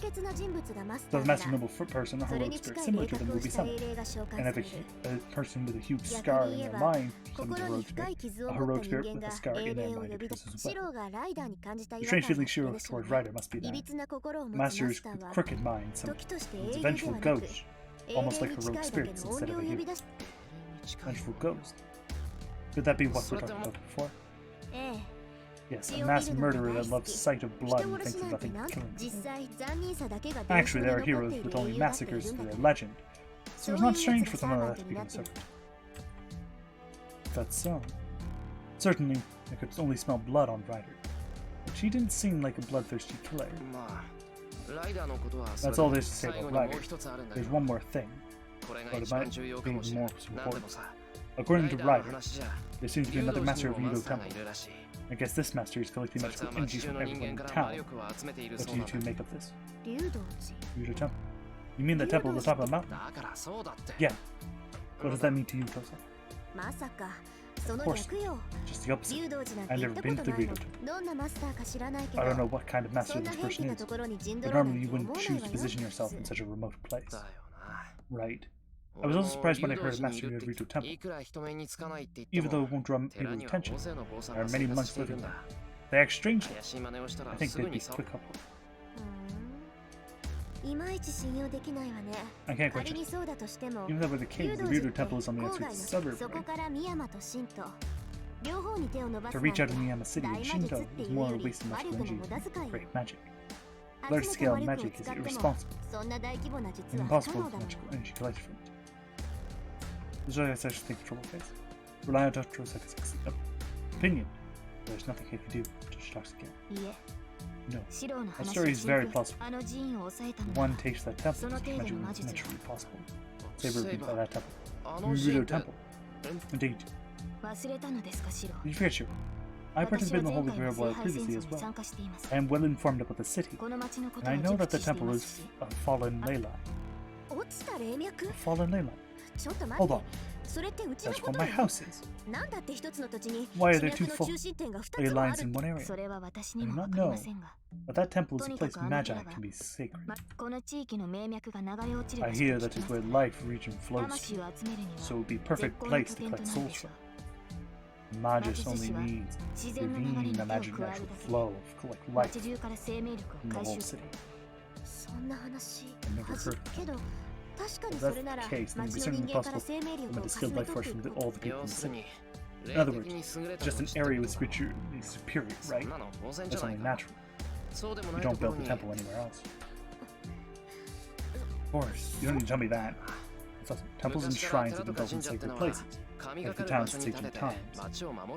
the master noble person, a heroic spirit similar to them, will be summoned. And if a person with a huge scar in their mind summons a heroic spirit with a scar in their mind appears as well. The strange feeling Shiro towards Ryder must be that. Master's crooked mind summons a vengeful ghost, almost like heroic spirits instead of a hero. Vengeful ghost. Could that be what we're talking about before? Yes, a mass murderer that loves sight of blood and thinks of nothing but killing. Actually, there are heroes with only massacres for their legend, so it's not strange for someone like that to become a servant. If that's so. Certainly, I could only smell blood on Ryder, but she didn't seem like a bloodthirsty killer. That's all there's to say about Ryder. There's one more thing, but it might be more important. According to Ryder, there seems to be another master of Ryudo Temple. I guess this master is collecting magical energies from everyone in town. What do you two make of this? Ryudo Temple. You mean the temple at the top of the mountain? Yeah. What does that mean to you, Tosa? Of course, just the opposite. I've never been to the Ryudo Temple. I don't know what kind of master this person is, but normally you wouldn't choose to position yourself in such a remote place. Right. I was also surprised when I heard of Master of Ryudo Temple. Even though it won't draw people's attention, there are many monks living there. They act strangely. I think they'd be a quick couple. I can't quite trust. Even though we're the king, the Ryudo Temple is on the outskirts of the suburb, right? To reach out to Miyama City and Shinto is more a waste of magical energy than great magic. Large-scale magic is irresponsible and impossible with magical energy collected from it. This is what I should think of Trouble Face. Rely on Dr. Osaka's opinion. There's nothing I can do to intoxicate. No. That story is very plausible. One takes that temple, such magic is naturally possible. Saber beat by that temple. Ryudo Temple. Indeed. Did you forget, Shiro? I participated in the Holy Grail War previously as well. I am well informed about the city, and I know that the temple is a fallen ley line. A fallen ley line? Hold on. That's what my house is. Why are there two full ley lines in one area? I do not know, but that temple is a place Magi can be sacred. I hear that is where life region flows to, so it would be a perfect place to collect souls from. Magus only needs divine imaginary flow of collect life in the whole city. I've never heard of that. If that's the case, then it would be certainly possible for a distilled life force from all the people in the city. In other words, it's just an area with spiritually superior, right? That's only natural. You don't build the temple anywhere else. Of course, you don't need to tell me that. doesn't. Temples and shrines have been built in sacred places, like the towns since ancient times.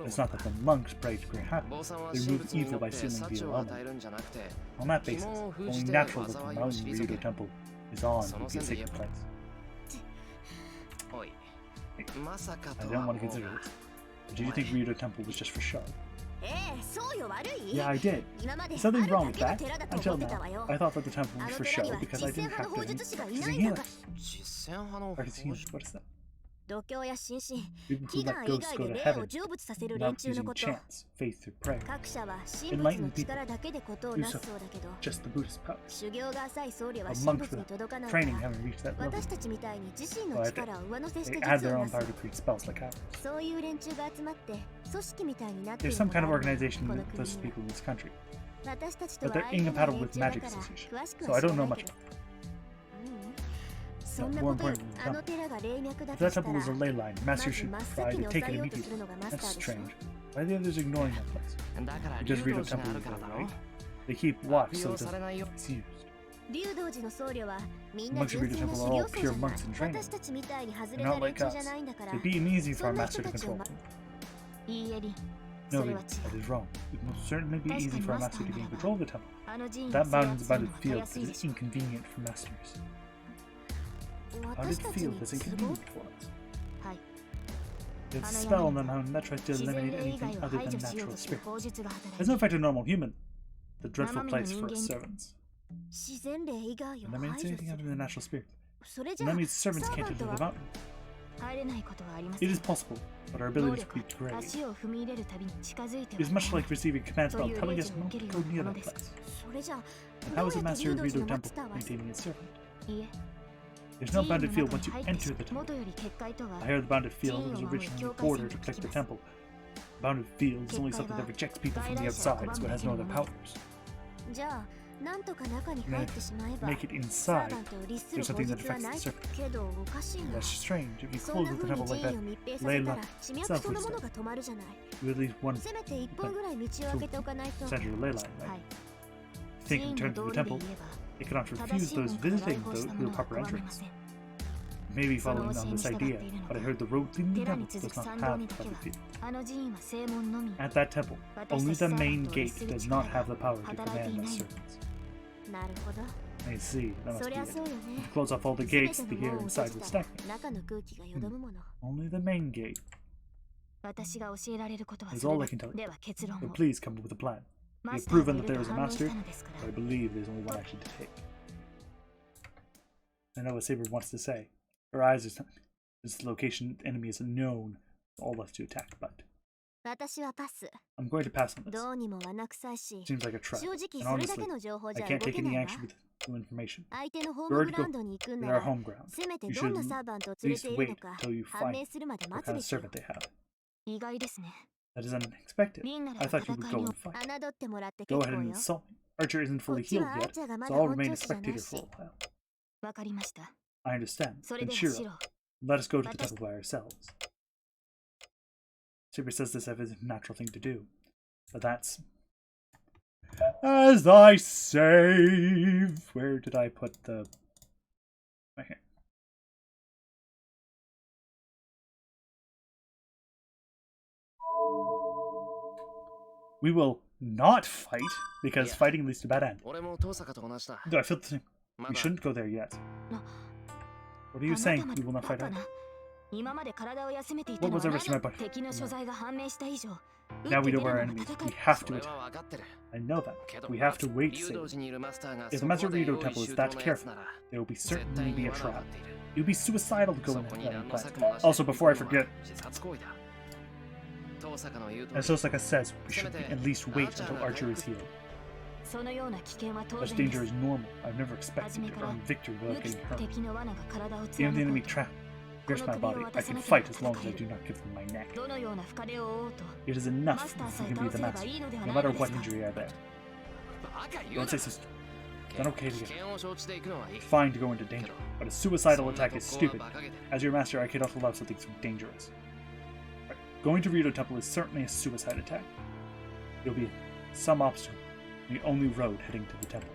It's not that the monks pray to create happiness. They remove evil by sealing the element. On that basis, only natural that the Mountain Ryudo Temple is on would be a sacred place. Hey, I don't want to consider this. But did you think Ryudo Temple was just for show? Yeah, I did. There's something wrong with that. Until now, I thought that the temple was for show because I didn't have to practicing healers. Practicing healers, what is that? People who let ghosts go to heaven, not using chants, faith, or prayer. Enlightened people do so, just the Buddhist powers. But monks with training haven't reached that level. They add their own power to create spells like ours. There's some kind of organization that possesses people in this country, but they're incompatible with Magic Association, so I don't know much about them. No, more importantly, if that temple was a ley line, Master should try to take it immediately. That's strange. Why are the others ignoring that place? Because Ryudo Temple is there, right? They keep watch so it doesn't get misused. The monks of Ryudo Temple are all pure monks in training. They're not like us. It'd be easy for our master to control them. No, that is wrong. It would most certainly be easy for our master to gain control of the temple. That mountain's bounded field is inconvenient for masters. How did it feel that's inconvenient for us? It's a spell on the mountain that tries to eliminate anything other than natural spirit. There's no effect on normal human. The dreadful place for its servants. Eliminates anything other than natural spirit. And that means servants can't enter the mountain. It is possible, but our abilities could be great. It is much like receiving a command spell telling us not to go near that place. And how is the master of Ryudo Temple maintaining its servant? There's no bounded field once you enter the temple. I heard the bounded field was originally a border to protect the temple. The bounded field is only something that rejects people from the outside, so it has no other powers. Make it inside. There's something that affects the serpent. That's strange. If you close the temple like that, Layla itself would stop. You at least one center a ley line, right? If they can turn to the temple, they cannot refuse those visiting through the proper entrance. Maybe following on this idea, but I heard the road leading to the temple does not have the public field. At that temple, only the main gate does not have the power to command us servants. I see, that must be it. Close off all the gates, the air inside would stagnate. Only the main gate. That's all I can tell you. So please come up with a plan. We have proven that there is a master, but I believe there's only one action to take. I know what Saber wants to say. Her eyes are something. This location enemy is unknown for all left to attack, but I'm going to pass on this. Seems like a trap, and honestly, I can't take any action with no information. We're ready to go. They're our home ground. You should at least wait until you find what kind of servant they have. That is unexpected. I thought you would go and fight. Go ahead and insult me. Archer isn't fully healed yet, so I'll remain a spectator for a while. I understand. Then Shiro, let us go to the temple by ourselves. Saber says this is a natural thing to do, but that's... As I save... Where did I put the... Okay. We will not fight, because fighting leads to bad end. No, I feel the same. We shouldn't go there yet. What are you saying? We will not fight out? What was the rest of my body? No. Now we know our enemies. We have to attack. I know that. We have to wait to save. If the Master Ryudo Temple is that careful, there will certainly be a trap. It would be suicidal to go in that plan. Also, before I forget, as Tosaka says, we should at least wait until Archer is healed. Such danger is normal. I've never expected to earn victory without getting hurt. Even the enemy trap pierced my body. I can fight as long as I do not give them my neck. It is enough if we can be the master, no matter what injury I bear. Don't say sister. Then okay together. Fine to go into danger, but a suicidal attack is stupid. As your master, I cannot allow something so dangerous. Going to Ryudo Temple is certainly a suicide attack. It'll be some obstacle, the only road heading to the temple.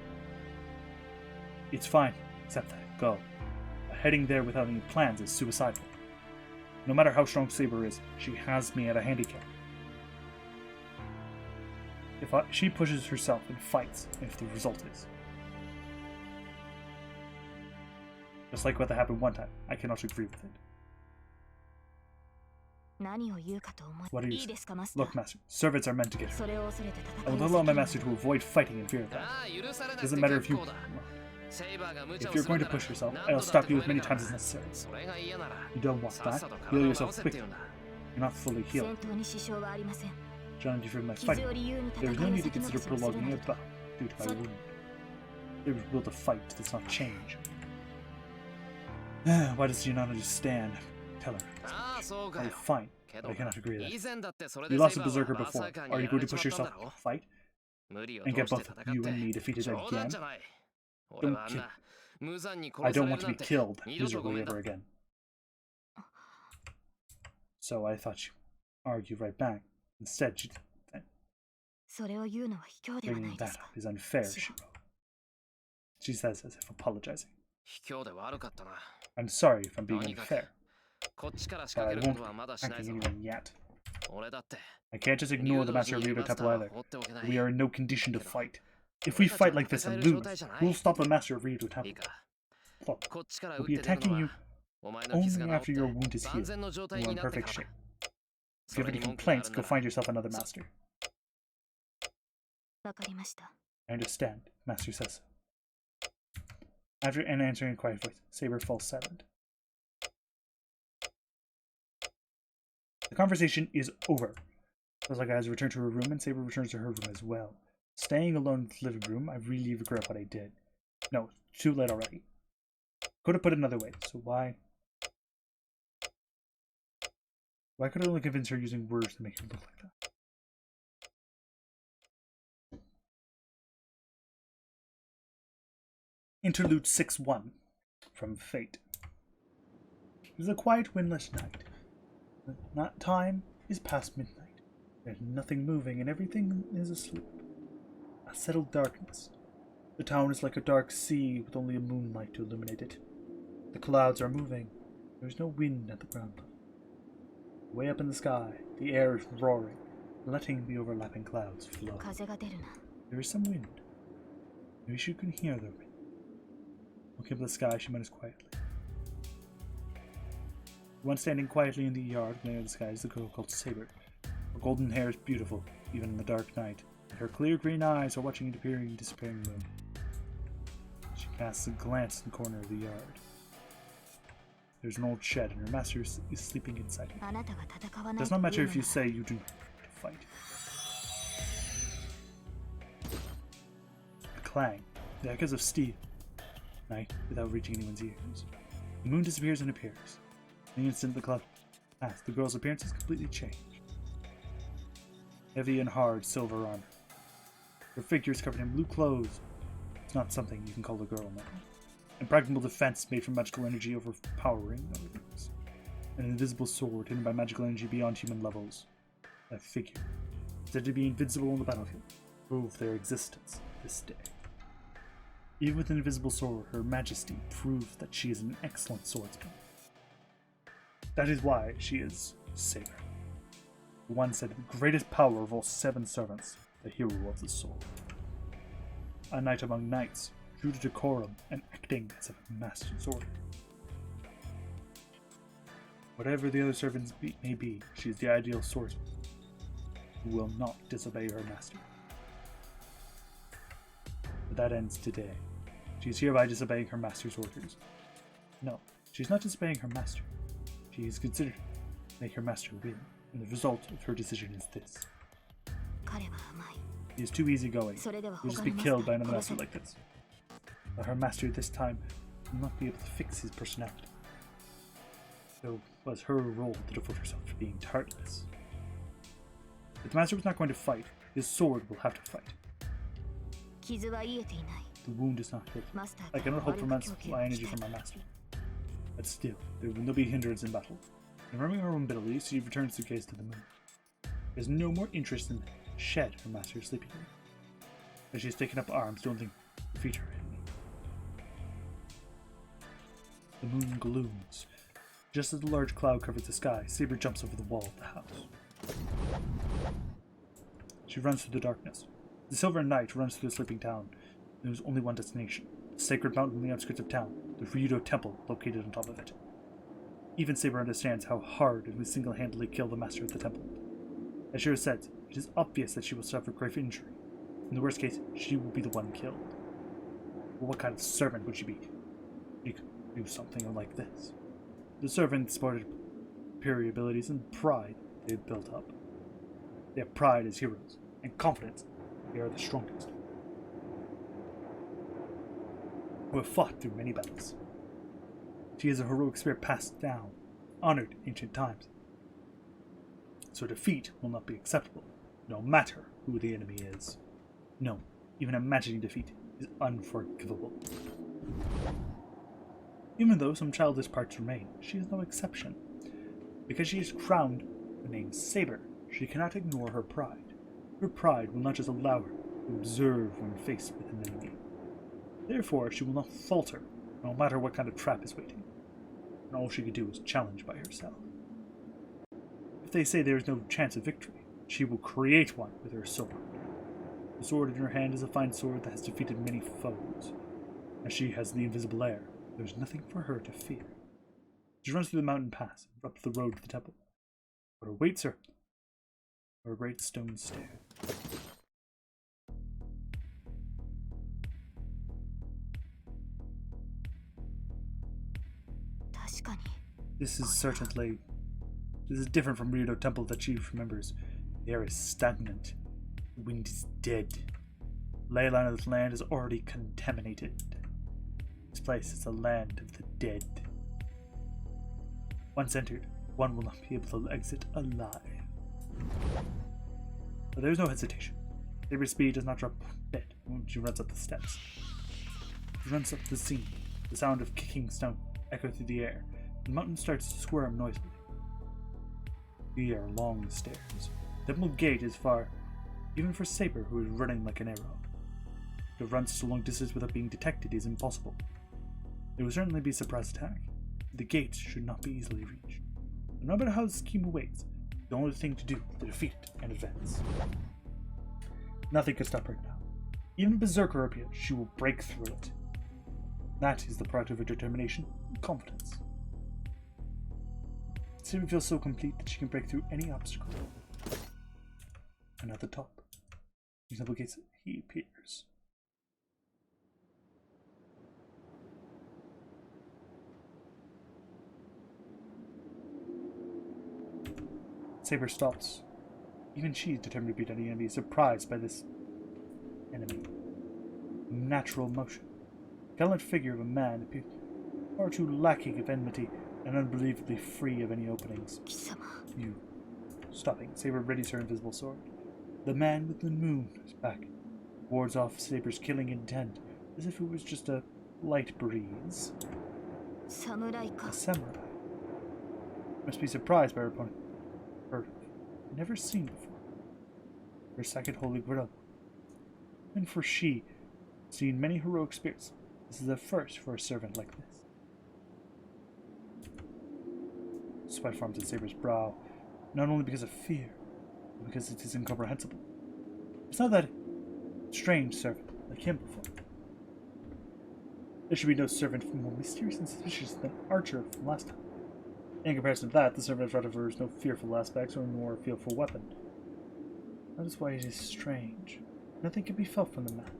It's fine, except that. Go. heading there without any plans is suicidal. No matter how strong Saber is, she has me at a handicap. She pushes herself and fights if the result is. Just like what happened one time, I cannot agree with it. What are you saying? Look, Master, servants are meant to get hurt. I will allow my master to avoid fighting in fear of that. It doesn't matter if you... If you're going to push yourself, I'll stop you as many times as necessary. You don't want that. Heal yourself quickly. You're not fully healed. Challenge you for my fighting. There is no need to consider prolonging it due to my wound. Saber's will to fight does not change. Why does she not understand? Tell her. Oh, fine, but I cannot agree with that. You lost a berserker before. Are you going to push yourself to fight? And get both you and me defeated again? Don't kill. I don't want to be killed miserably ever again. So I thought she'd argue right back. Instead, she did. Bringing that up is unfair, she wrote. She says as if apologizing. I'm sorry if I'm being unfair. But I won't be attacking anyone yet. I can't just ignore the Master of Rito Temple either. We are in no condition to fight. If we fight like this and lose, we'll stop the Master of Rito Temple. Look, we'll be attacking you only after your wound is healed and you're in perfect shape. If you have any complaints, go find yourself another master. I understand, Master says so. After answering in a quiet voice, Saber falls silent. The conversation is over. Kozaka has returned to her room, and Saber returns to her room as well. Staying alone in the living room, I really regret what I did. No, too late already. Could have put it another way, so why? Why could I only convince her using words to make her look like that? Interlude 6-1 from Fate. It was a quiet, windless night. That time is past midnight. There's nothing moving and everything is asleep. A settled darkness. The town is like a dark sea with only a moonlight to illuminate it. The clouds are moving. There is no wind at the ground level. Way up in the sky, the air is roaring, letting the overlapping clouds flow. There is some wind. Maybe she can hear the wind. Looking up at the sky, she mutters quietly. The one standing quietly in the yard near the sky is the girl called Saber. Her golden hair is beautiful, even in the dark night, and her clear green eyes are watching the appearing and disappearing moon. She casts a glance in the corner of the yard. There's an old shed, and her master is sleeping inside it. It does not matter if you say you do not want to fight. A clang, the echoes of steel. Night, without reaching anyone's ears. The moon disappears and appears. In the instant the cloud passed, the girl's appearance is completely changed. Heavy and hard silver armor. Her figure is covered in blue clothes. It's not something you can call a girl now. Impregnable defense made from magical energy overpowering other things. An invisible sword hidden by magical energy beyond human levels. That figure, said to be invincible on the battlefield, prove their existence this day. Even with an invisible sword, her majesty proves that she is an excellent swordsman. That is why she is Saber. The one said the greatest power of all 7 servants, the hero of the sword. A knight among knights, true to decorum and acting as a master's order. Whatever the other servants may be, she is the ideal swordsman who will not disobey her master. But that ends today. She is hereby disobeying her master's orders. No, she is not disobeying her master. She is considered to make her master win, and the result of her decision is this. He is too easygoing. He'll just be killed by another master like this. But her master this time will not be able to fix his personality. So it was her role to devote herself to being heartless. If the master was not going to fight, his sword will have to fight. The wound is not healed. I cannot hope for my energy from my master. But still, there will be hindrance in battle. Remembering her own abilities, she returns the gaze to the moon. There's no more interest in the shed her master is sleeping in. As she has taken up arms, don't think defeat her enemy. The moon glooms. Just as a large cloud covers the sky, Saber jumps over the wall of the house. She runs through the darkness. The Silver Knight runs through the sleeping town. There is only one destination, the sacred mountain on the outskirts of town, the Ryudo Temple located on top of it. Even Saber understands how hard it would single-handedly kill the master of the temple. As Shira said, it is obvious that she will suffer grave injury. In the worst case, she will be the one killed. Well, what kind of servant would she be? She could do something like this. The servant sported superior abilities and pride they had built up. They have pride as heroes, and confidence they are the strongest. Who have fought through many battles. She has a heroic spirit passed down, honored in ancient times. So defeat will not be acceptable, no matter who the enemy is. No, even imagining defeat is unforgivable. Even though some childish parts remain, she is no exception. Because she is crowned the name Saber, she cannot ignore her pride. Her pride will not just allow her to observe when faced with an enemy. Therefore, she will not falter, no matter what kind of trap is waiting. And all she can do is challenge by herself. If they say there is no chance of victory, she will create one with her sword. The sword in her hand is a fine sword that has defeated many foes. As she has the invisible air, there is nothing for her to fear. She runs through the mountain pass and up the road to the temple. What awaits her are a great stone stair. This is different from Ryudo Temple that she remembers. The air is stagnant. The wind is dead. The ley line of this land is already contaminated. This place is a land of the dead. Once entered, one will not be able to exit alive. But there is no hesitation. Saber's speed does not drop a bit when she runs up the steps. She runs up the scene. The sound of kicking stone echoes through the air. The mountain starts to squirm noisily. These are long stairs. The temple gate is far, even for Saber, who is running like an arrow. To run such a long distance without being detected is impossible. There will certainly be a surprise attack. The gate should not be easily reached. No matter how the scheme awaits, the only thing to do is to defeat it and advance. Nothing can stop her now. Even Berserker appears, she will break through it. That is the product of her determination and confidence. Saber feels so complete that she can break through any obstacle. And at the top, the temple gates, he appears. Saber stops. Even she is determined to beat any enemy, surprised by this enemy. Natural motion. The gallant figure of a man appears far too lacking of enmity and unbelievably free of any openings. You. Stopping, Saber readies her invisible sword. The man with the moon is back, wards off Saber's killing intent, as if it was just a light breeze. A samurai. Must be surprised by her opponent. Her never seen before. Her second holy grail. And for she, seen many heroic spirits, this is the first for a servant like this. Sweat forms on Saber's brow, not only because of fear, but because it is incomprehensible. It's not that strange servant like him before. There should be no servant more mysterious and suspicious than Archer from last time. In comparison to that, the servant in front of her has no fearful aspects or more fearful weapon. That is why it is strange. Nothing can be felt from the man.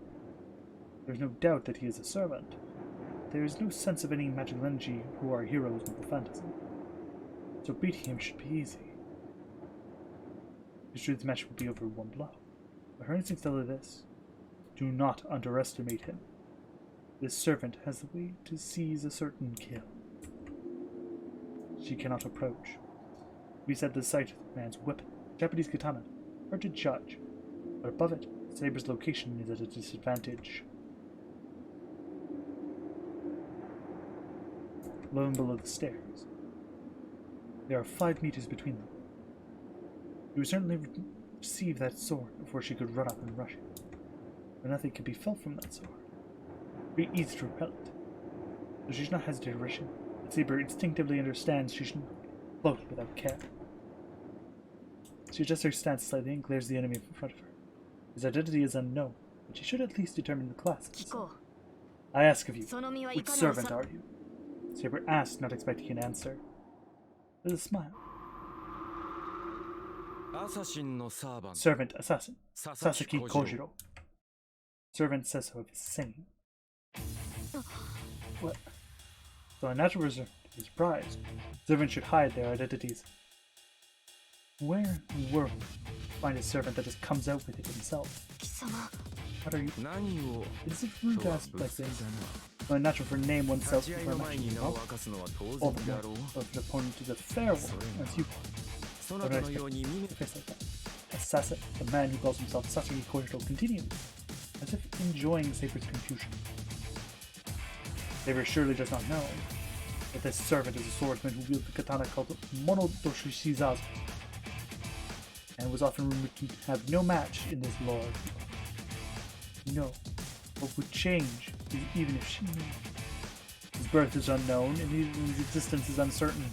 There is no doubt that he is a servant. There is no sense of any magical energy who are heroes with the phantasm. So beating him should be easy. It's true this match would be over one blow. But her instincts tell her this. Do not underestimate him. This servant has the way to seize a certain kill. She cannot approach. We set the sight of the man's weapon, Japanese katana, hard to judge, but above it, Saber's location is at a disadvantage. Low and below the stairs, there are 5 meters between them. She would certainly receive that sword before she could run up and rush it, but nothing could be felt from that sword. It would be easy to repel it, so she should not hesitate to rush in. Saber instinctively understands she shouldn't float without care. She adjusts her stance slightly and clears the enemy in front of her. His identity is unknown, but she should at least determine the class. I ask of you, which servant are you? Saber asks, not expecting an answer. With a smile. Servant assassin, Sasaki Kojiro. Servant says so if he's singing. What? So a natural result is surprised. Servants should hide their identities. Where in the world find a servant that just comes out with it himself? What are you? Is it rude to ask like this? It's not natural for name oneself before a match, you know? All the more of the opponent is a fair one, as you call it. What do I expect? A face like that. Assassin, the man who calls himself Sasaki Kojiro, continues, as if enjoying Saber's confusion. Saber surely does not know that this servant is a swordsman who wields the katana called Monodoshi Shizazu, and was often rumored to have no match in this lore. No, what would change even if she knew. His birth is unknown, and his existence is uncertain.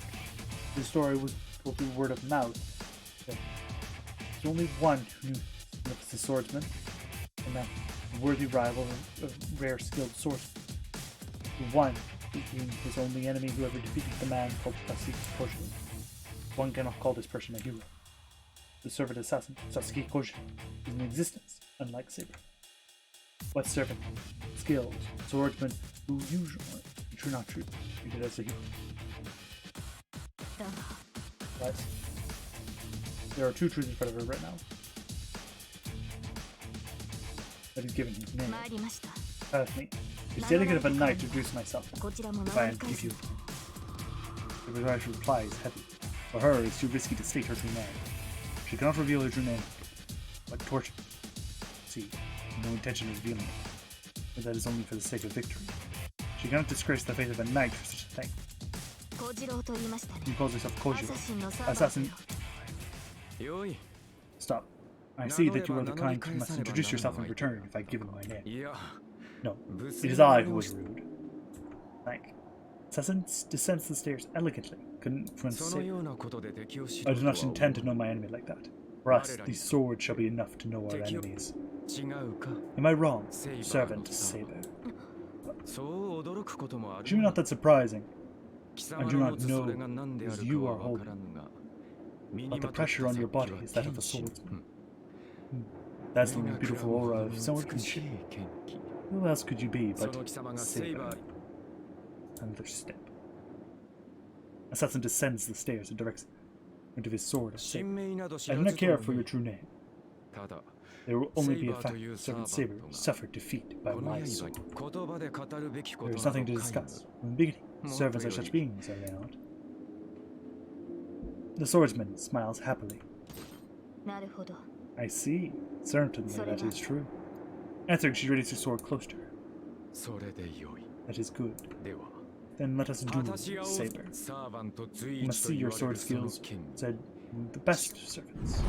His story was told through word of mouth. There's only one who knew that was a swordsman, and that worthy rival of rare skilled swordsman. The one being his only enemy who ever defeated the man called Sasaki Kojiro. One cannot call this person a hero. The servant assassin, Sasaki Kojiro, is in existence, unlike Saber. What servant, skills, swordsman who usually, true not true, treated as a hero? But there are two truths in front of her right now. That he's giving his name. Pass me. It's delicate of a knight to introduce myself. If I give you. The regard to reply is heavy. For her, it's too risky to state her true name. She cannot reveal her true name. But torture. See, no intention of revealing it. But that is only for the sake of victory. She cannot disgrace the faith of a knight for such a thing. He calls herself Kojiro. Assassin. Stop. I see that you are the kind who must introduce yourself in return if I give him my name. No, it is I who was rude. Thank. Assassin descends the stairs elegantly, confronts Saber. I do not intend to know my enemy like that. For us, these swords shall be enough to know our enemies. Am I wrong, servant Saber? Should not that surprising? I do not know as you are holding, but the pressure on your body is that of a swordsman. Dazzling and beautiful aura of swordsmanship. Who else could you be but Saber? Another step. Assassin descends the stairs and directs into his sword at Saber. I do not care for your true name. There will only be a fact that Servant Saber suffered defeat by my sword. There is nothing to discuss. From the beginning, servants are such beings, are they not? The swordsman smiles happily. I see. Certainly that is true. Answering, she raises her sword close to her. That is good. Then let us duel, Saber. You must see your sword skills, said the best servants.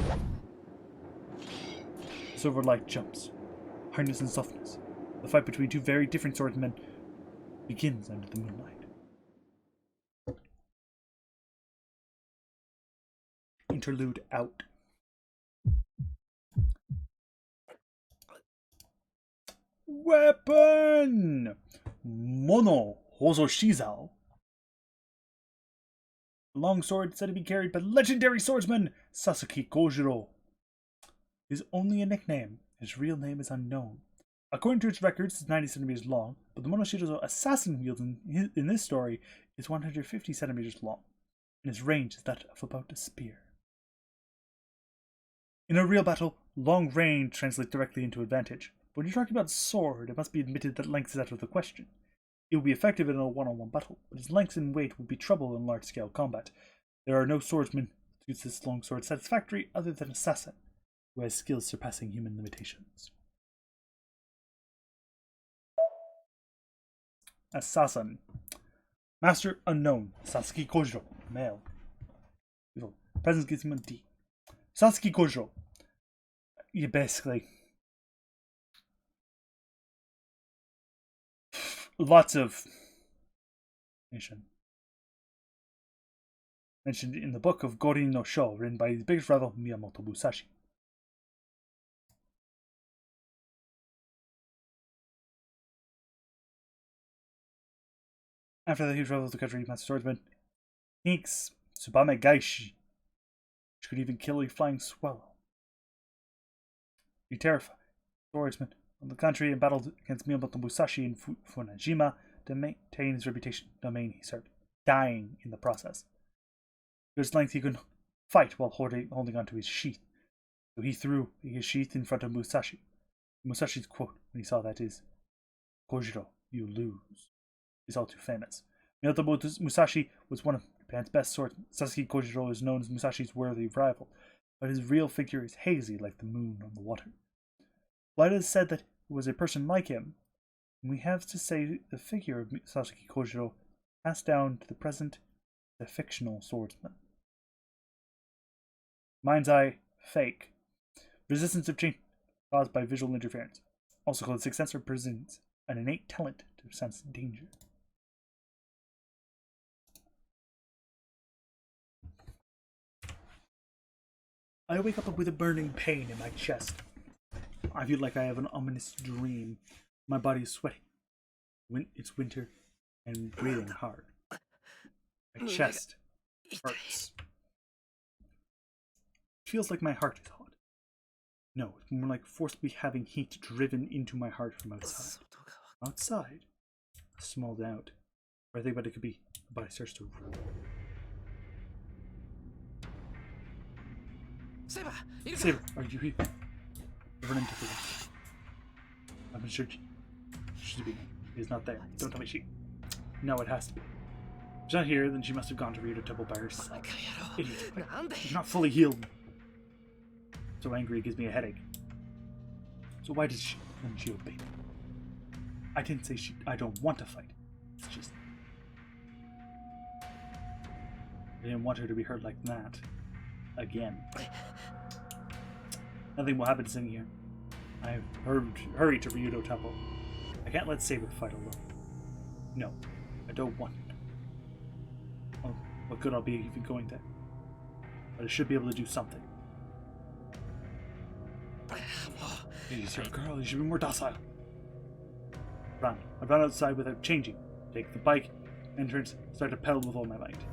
Silver light jumps, hardness and softness. The fight between two very different swordsmen begins under the moonlight. Interlude out. Weapon! Mono Hozo Shizao. A long sword said to be carried by legendary swordsman Sasaki Kojiro. Is only a nickname. His real name is unknown. According to its records, it's 90 centimeters long, but the Mono Shizozo assassin wielded in this story is 150 centimeters long, and his range is that of about a spear. In a real battle, long range translates directly into advantage. But when you're talking about sword, it must be admitted that length is out of the question. It will be effective in a one-on-one battle, but its length and weight will be trouble in large-scale combat. There are no swordsmen who use this long sword satisfactory other than Assassin, who has skills surpassing human limitations. Assassin. Master unknown. Sasaki Kojiro. Male. Presence gives him a D. Sasaki Kojiro. You basically... lots of... mentioned in the book of Gorin no Sho, written by his biggest rival, Miyamoto Musashi. After the huge rival of the country, Master Swordsman sneaks Tsubame Gaishi, which could even kill a flying swallow. He terrified swordsman on the country and battled against Miyamoto Musashi in Funajima to maintain his reputation in the domain he served, dying in the process. To his length, he couldn't fight while holding onto his sheath, so he threw his sheath in front of Musashi. Musashi's quote when he saw that is, "Kojiro, you lose," is all too famous. Miyamoto Musashi was one of Japan's best swordsmen. Sasuke Kojiro is known as Musashi's worthy rival, but his real figure is hazy like the moon on the water. While it is said that he was a person like him, we have to say the figure of Sasuke Kojiro passed down to the present the fictional swordsman. Mind's eye, fake. Resistance of change caused by visual interference. Also called sixth sense, represents an innate talent to sense danger. I wake up with a burning pain in my chest. I feel like I have an ominous dream. My body is sweating. It's winter and breathing hard. My chest hurts. It feels like my heart is hot. No, it's more like forcibly having heat driven into my heart from outside. Outside? A small doubt. Or I think what it could be, but I starts to run. Saber, are you here? Run into the room. I'm sure she's being. He's not there. Don't tell me she. No, it has to be. If she's not here, then she must have gone to Ryudo Temple by herself. Idiot. She's not fully healed. So angry it gives me a headache. So why does she obey me? I didn't say I don't want to fight. It's just I didn't want her to be hurt like that. Again. Nothing will happen sitting here. I have hurried to Ryudo Temple. I can't let Saber fight alone. No, I don't want it. Well, what good I'll be even going there. But I should be able to do something. Jeez, you're a girl, you should be more docile. I ran outside without changing. Take the bike, entrance, start to pedal with all my might.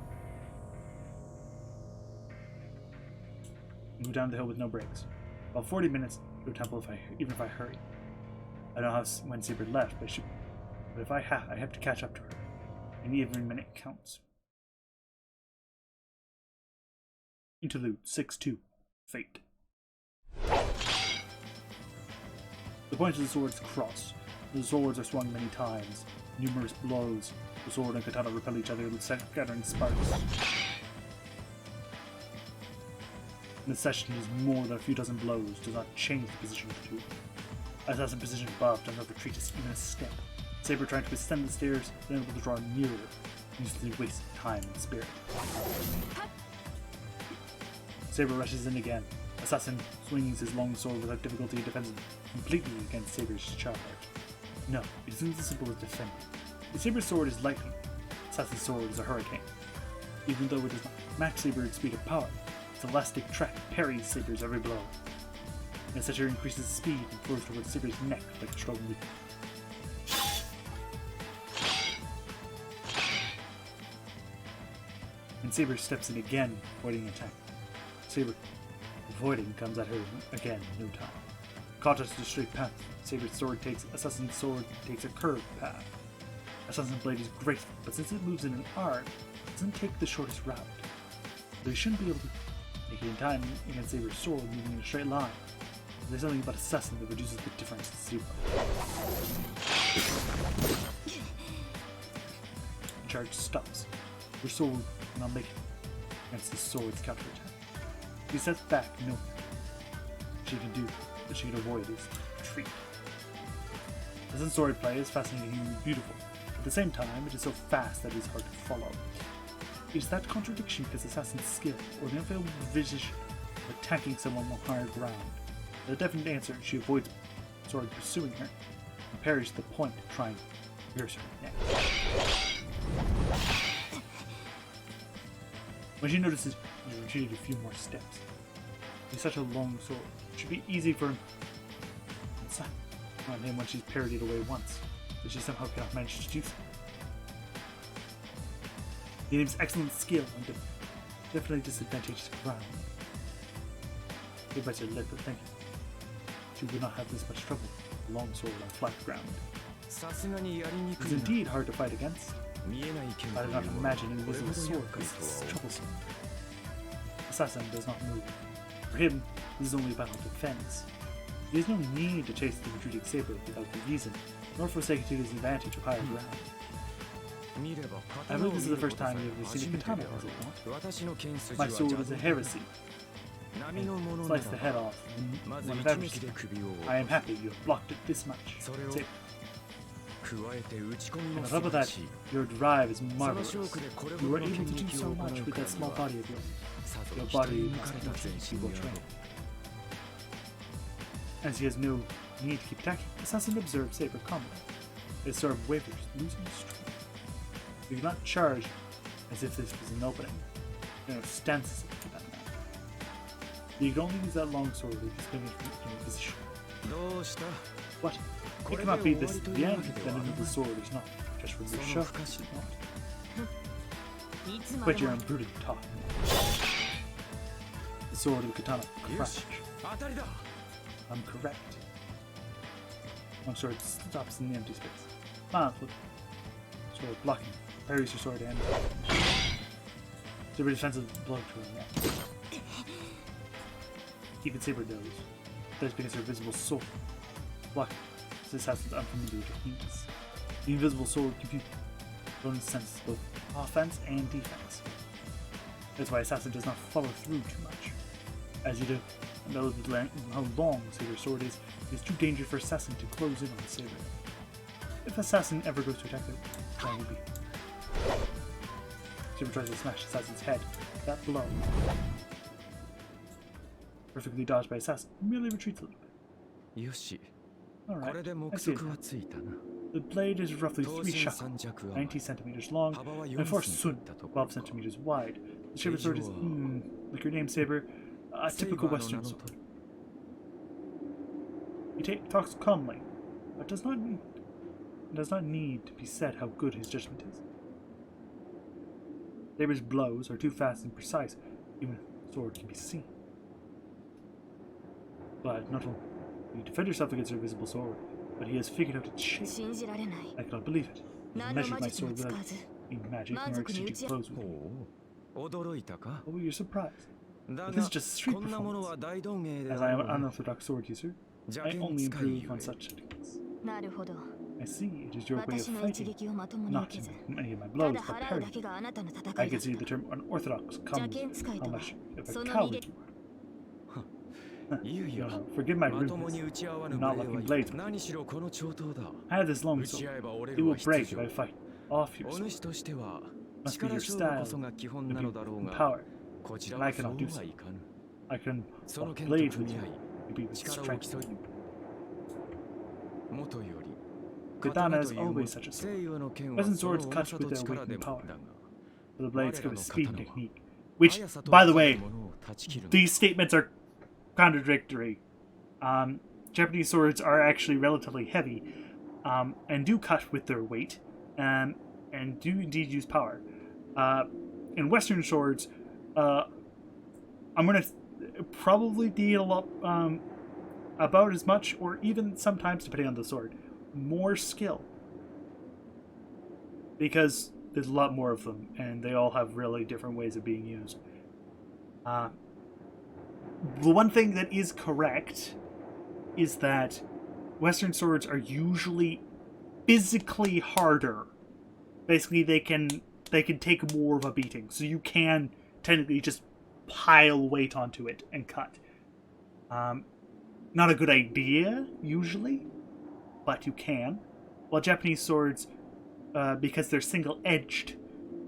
Move down the hill with no brakes. About 40 minutes to a temple even if I hurry. I don't know when Saber left, but if I have to catch up to her. And every minute counts. Interlude 6-2. Fate. The points of the swords cross. The swords are swung many times. Numerous blows. The sword and katana repel each other with scattering sparks. The session is more than a few dozen blows, does not change the position of the two. Assassin position above does not retreat even a step. Saber trying to ascend the stairs, then able to draw nearer, uselessly wasting time and spirit. Saber rushes in again. Assassin swings his long sword without difficulty and defends completely against Saber's charge. No, it isn't as simple as defending. The Saber's sword is lightning. Assassin's sword is a hurricane. Even though it does not match Saber's speed of power, its elastic track parries Saber's every blow. And as such, it increases speed and flows towards Saber's neck like a strong loop. And Saber steps in again, avoiding attack. Saber, avoiding, comes at her again in no time. Caught us to a straight path. Assassin's sword takes a curved path. Assassin's blade is graceful, but since it moves in an arc, it doesn't take the shortest route. Though you shouldn't be able to make it in time against Saber's sword moving in a straight line. There's something about Assassin that reduces the difference to zero. The charge stops. Her sword will not make it against the sword's counterattack. She steps back, no. She can do what she can avoid is retreat. Assassin's sword play is fascinating and beautiful. At the same time, it is so fast that it is hard to follow. Is that contradiction because Assassin's skill, or the unfailable vision of attacking someone on higher ground? The definite answer, she avoids sword pursuing her, and parries the point trying to pierce her neck. When she notices he's retreated a few more steps. He's such a long sword. It should be easy for him. On him when she's parried it away once, but she somehow cannot manage to do so. He names excellent skill and definitely disadvantageous ground. He bites her lip, but thank you. She would not have this much trouble with a long sword on flat ground. It is indeed hard to fight against. I do not imagine an invisible sword is troublesome. Assassin does not move. For him, this is only a battle of defense. There is no need to chase the retreating saber without good reason, nor forsake to his advantage of higher ground. I believe this is the first time you have seen a katana, is it not? My sword is a heresy. Slice the head off one of adversary. I am happy you have blocked it this much. Saber. And on top of that, your drive is marvelous. You were able to do so much with that small body of yours. Your body must be well trained. As he has no need to keep attacking, Assassin observes Saber calmly. His sword wavers, losing strength. You do not charge as if this was an opening. There are stances for that matter. You can only use that long sword if he's been in a position. What? It cannot be this the end, then another sword is not just for your show. Quit your imprudent talk. The sword of the katana crash. I'm correct. Long sword stops in the empty space. Flip. Sword blocking. Parries your sword and Saber defensive blow to her neck. Keep it Saber does. That's because her invisible sword. Blocking. This assassin's unfamiliar techniques. The invisible sword computes bonus senses both offense and defense. That's why Assassin does not follow through too much. As you do, know how long Saber's sword is, it is too dangerous for Assassin to close in on the Saber. If Assassin ever goes to attack it, that will be. Saber tries to smash Assassin's head. That blow, perfectly dodged by Assassin, merely retreats a little bit. Alright, I see it now. The blade is roughly 3 shaku, 90 centimeters long, and 4 sun, 12 centimeters wide. The Saber sword is, like your name, Saber, a typical Western sword. He talks calmly, but does not need to be said how good his judgment is. Saber's blows are too fast and precise, even if the sword can be seen. But not only you defend yourself against your invisible sword, but he has figured out its shape. I cannot believe it. He has measured my sword without any magic nor exchanging blows with me. Oh, you're surprised. But this is just a street performance. As I am an unorthodox sword user, I only improve on such techniques. I see, it is your way of fighting, not in any of my blows, but parrying. I can see the term unorthodox comes how much of a coward you are. No, forgive my rudeness. I'm not looking blades. I have this long sword. It will break if I fight off your sword. Must be your style, the power, and I cannot do so. I can walk blades with you, maybe with strength with you. Katana is always such a sword. Present swords cut with their weight and power. The blades give a speed technique, which, by the way, these statements are contradictory. Japanese swords are actually relatively heavy, and do cut with their weight, and do indeed use power. In Western swords, I'm going to probably need a lot, about as much, or even sometimes, depending on the sword, more skill. Because there's a lot more of them, and they all have really different ways of being used. The one thing that is correct is that Western swords are usually physically harder. Basically, they can take more of a beating, so you can technically just pile weight onto it and cut. Not a good idea, usually, but you can. While Japanese swords, because they're single-edged,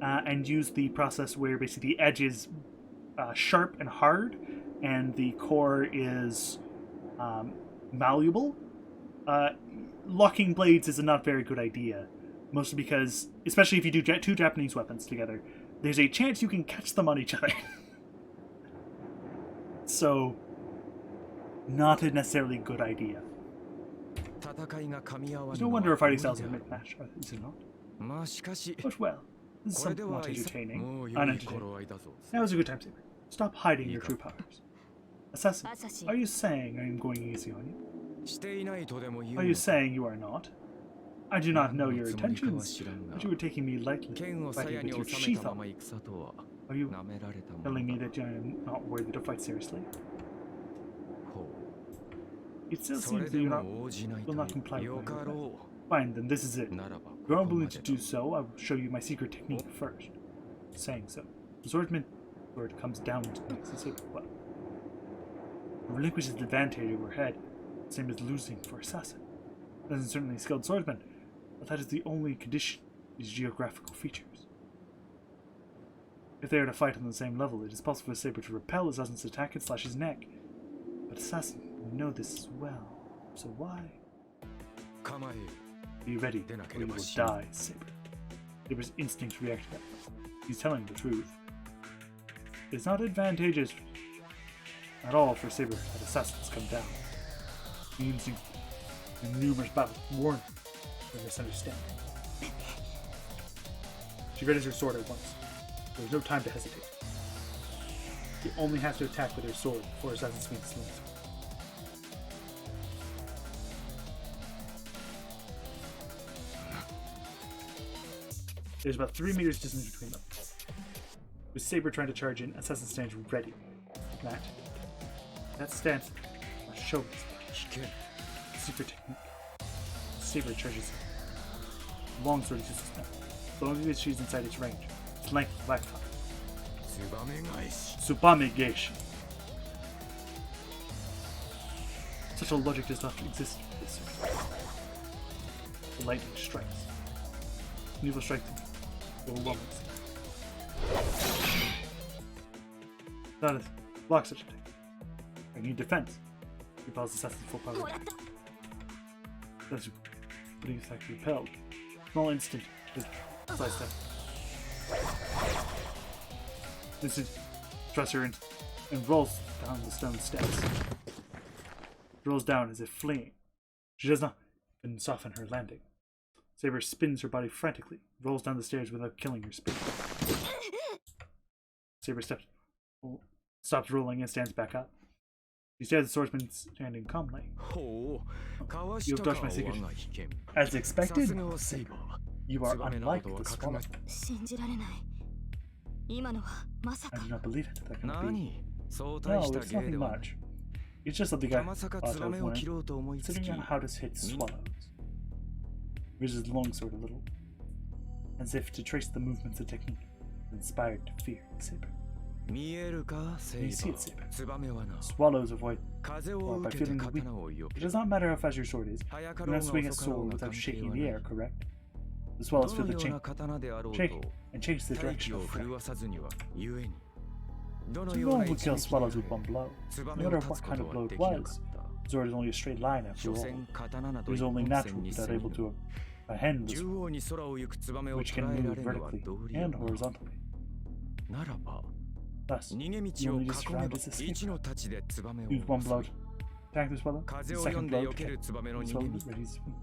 and use the process where basically the edge is sharp and hard, and the core is malleable, locking blades is a not very good idea. Mostly because, especially if you do two Japanese weapons together, there's a chance you can catch them on each other. So, not a necessarily good idea. It's no wonder our fighting styles are mid-match, is it not? But well, this is somewhat entertaining. Unentertaining. Now is a good time, Saber. Stop hiding your true powers. Assassin, are you saying I am going easy on you? Are you saying you are not? I do not know your intentions, but you were taking me lightly, fighting with your sheath on. Are you telling me that I am not worthy to fight seriously? It still seems that you will not comply with my request. Fine, then this is it. If you are willing to do so, I will show you my secret technique first. Saying so, the swordsman sword comes down to the saber well. It relinquishes the advantage overhead, same as losing for assassin. That is certainly a skilled swordsman, but that is the only condition, these geographical features. If they are to fight on the same level, it is possible for Saber to repel Assassin's attack and slash his neck. But Assassin, you know this as well, so why? Be ready, or you will die, Saber. Saber's instinct reacted to that. He's telling the truth. It's not advantageous at all for Saber that Assassins come down. The instinct in numerous battles warn for misunderstanding. She readies her sword at once. There's no time to hesitate. She only has to attack with her sword before Assassin swings his sword. There's about 3 meters distance between them. With Saber trying to charge in, Assassin stands ready. That stance must show his secret technique. Saber charges in. Longsword is his now. So long as she's inside its range. Its length black fire. Tsubame Geishi. Such a logic does not exist for this sword. The lightning strikes. An evil strike overwhelming. That is block such attack. I need defense. Repels Assassin's full power attack. That's putting attack repelled. Small instant is side step. Instant thrusts her in and rolls down the stone steps. She rolls down as if fleeing. She does not even soften her landing. Saber spins her body frantically, rolls down the stairs without killing her speed. Saber stops rolling and stands back up. She stares at the swordsman standing calmly. You have dodged my secret. As expected, you are unlike the swallow. I do not believe it. That cannot be. No, it's nothing much. It's just something I thought of when considering on how to hit swallows. Raises the longsword a little, as if to trace the movements of technique, inspired to fear Saber. You see it, Saber. Swallows avoid by feeling the wind. It does not matter how fast your sword is. You cannot swing a sword without shaking the air, correct? The swallows feel the shake and change the direction of the strike. No one would kill swallows with one blow, no matter what kind of blow it was. The sword is only a straight line after all. It is only natural without able to hand the sword, which can move vertically and horizontally. Thus, the only disround is escape. Use one blow to attack the swallow, the second blow to kill the swallow is ready to swing.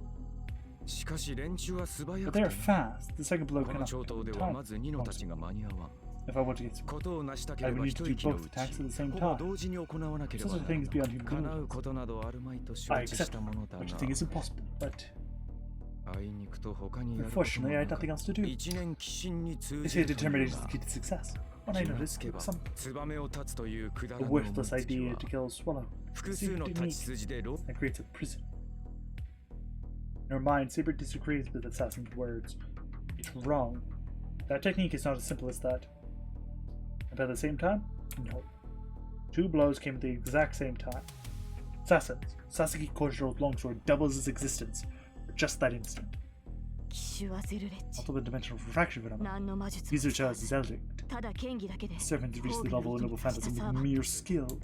But they are fast. The second blow cannot time. If I want to get through, I would need to do both attacks at the same time. Such a thing is beyond human abilities. I accept such a thing is impossible, but unfortunately I had nothing else to do. They say determination is the key to success. When I noticed some a worthless idea to kill a swallow. That creates a prison. In her mind, Saber disagrees with Assassin's words. It's wrong. That technique is not as simple as that. And at the same time? No. 2 blows came at the exact same time. Assassins. Sasaki Kojiro's longsword doubles its existence for just that instant. Multiple dimensional refraction phenomenon. These are just Zeldic. Serving to reach the level of noble phantasm with mere skill.